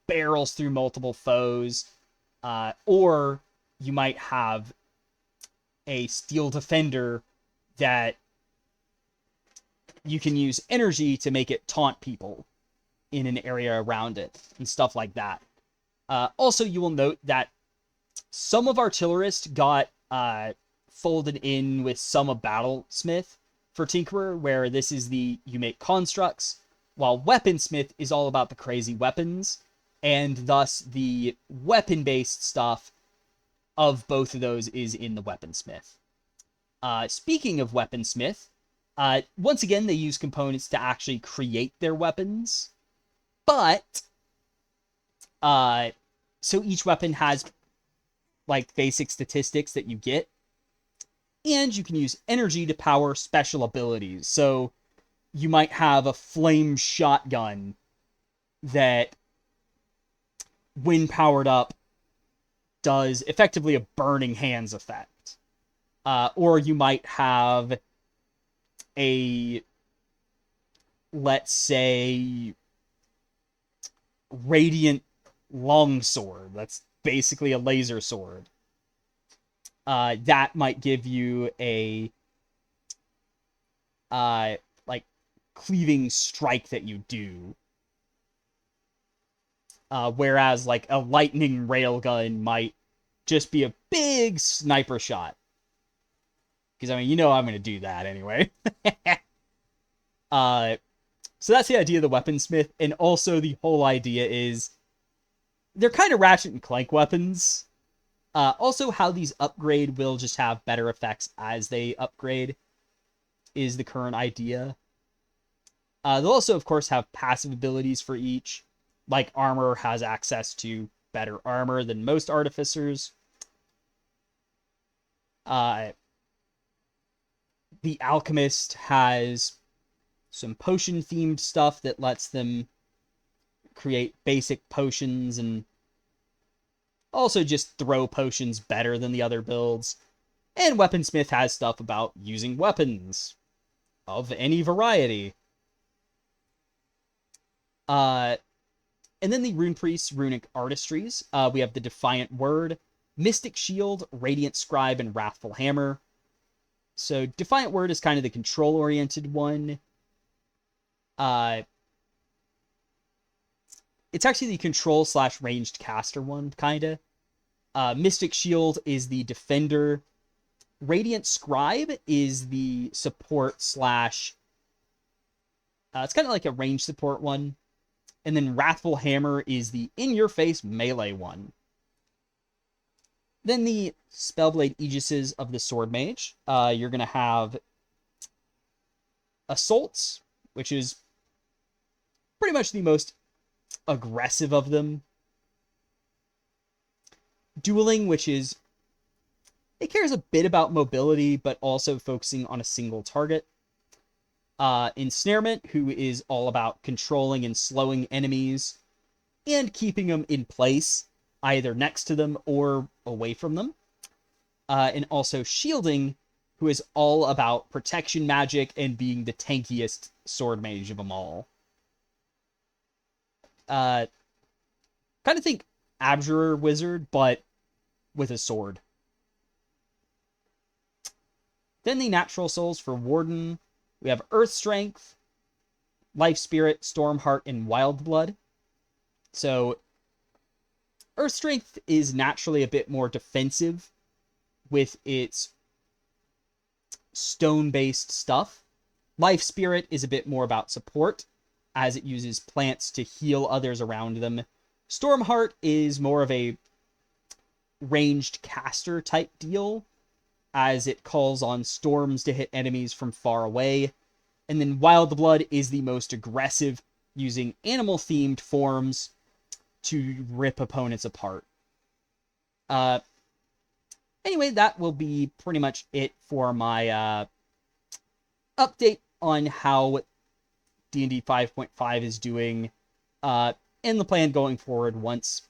A: barrels through multiple foes. Or you might have a Steel Defender that you can use energy to make it taunt people in an area around it and stuff like that. Also, you will note that some of Artillerists got folded in with some of Battlesmith for Tinkerer, where this is you make constructs, while Weaponsmith is all about the crazy weapons, and thus the weapon-based stuff of both of those is in the Weaponsmith. Speaking of Weaponsmith, once again, they use components to actually create their weapons, but so each weapon has like basic statistics that you get, and you can use energy to power special abilities. So you might have a flame shotgun that, when powered up, does effectively a burning hands effect. Or you might have let's say, radiant longsword. That's basically a laser sword. That might give you a like, cleaving strike that you do. whereas like a lightning railgun might just be a big sniper shot. Because I mean, you know I'm going to do that anyway. So that's the idea of the weaponsmith, and also the whole idea is they're kind of Ratchet and Clank weapons. Also, how these upgrade will just have better effects as they upgrade is the current idea. They'll also, of course, have passive abilities for each. Like Armor has access to better armor than most artificers. The Alchemist has some potion-themed stuff that lets them create basic potions and also just throw potions better than the other builds. And Weaponsmith has stuff about using weapons of any variety. And then the Rune Priest's Runic Artistries. We have the Defiant Word, Mystic Shield, Radiant Scribe, and Wrathful Hammer. So Defiant Word is kind of the control-oriented one. It's actually the control/ranged caster one, kind of. Mystic Shield is the defender. Radiant Scribe is the support slash... it's kind of like a range support one. And then Wrathful Hammer is the in-your-face melee one. Then the Spellblade Aegises of the Sword Mage. You're going to have Assaults, which is pretty much the most aggressive of them. Dueling, which is... it cares a bit about mobility, but also focusing on a single target. Ensnarement, who is all about controlling and slowing enemies and keeping them in place, either next to them or away from them. And also Shielding, who is all about protection magic and being the tankiest sword mage of them all. Kind of think Abjurer Wizard, but with a sword. Then the Natural Souls for Warden. We have Earth Strength, Life Spirit, Stormheart, and Wild Blood. So, Earth Strength is naturally a bit more defensive with its stone-based stuff. Life Spirit is a bit more about support, as it uses plants to heal others around them. Stormheart is more of a ranged caster type deal, as it calls on storms to hit enemies from far away. And then Wild Blood is the most aggressive, using animal-themed forms to rip opponents apart. Anyway, that will be pretty much it for my update on how D&D 5.5 is doing, and the plan going forward once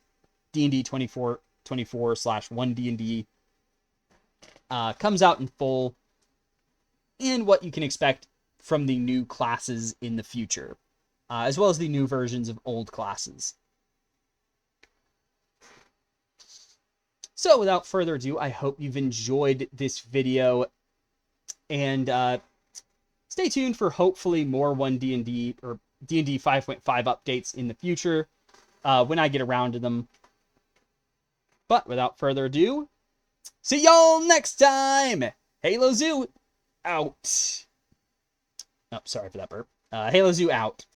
A: D&D 2024/1D&D comes out in full, and what you can expect from the new classes in the future, as well as the new versions of old classes. So without further ado, I hope you've enjoyed this video, and stay tuned for hopefully more 1D&D or D&D 5.5 updates in the future when I get around to them. But without further ado, see y'all next time! Halo Zoo out! Oh, sorry for that burp. Halo Zoo out.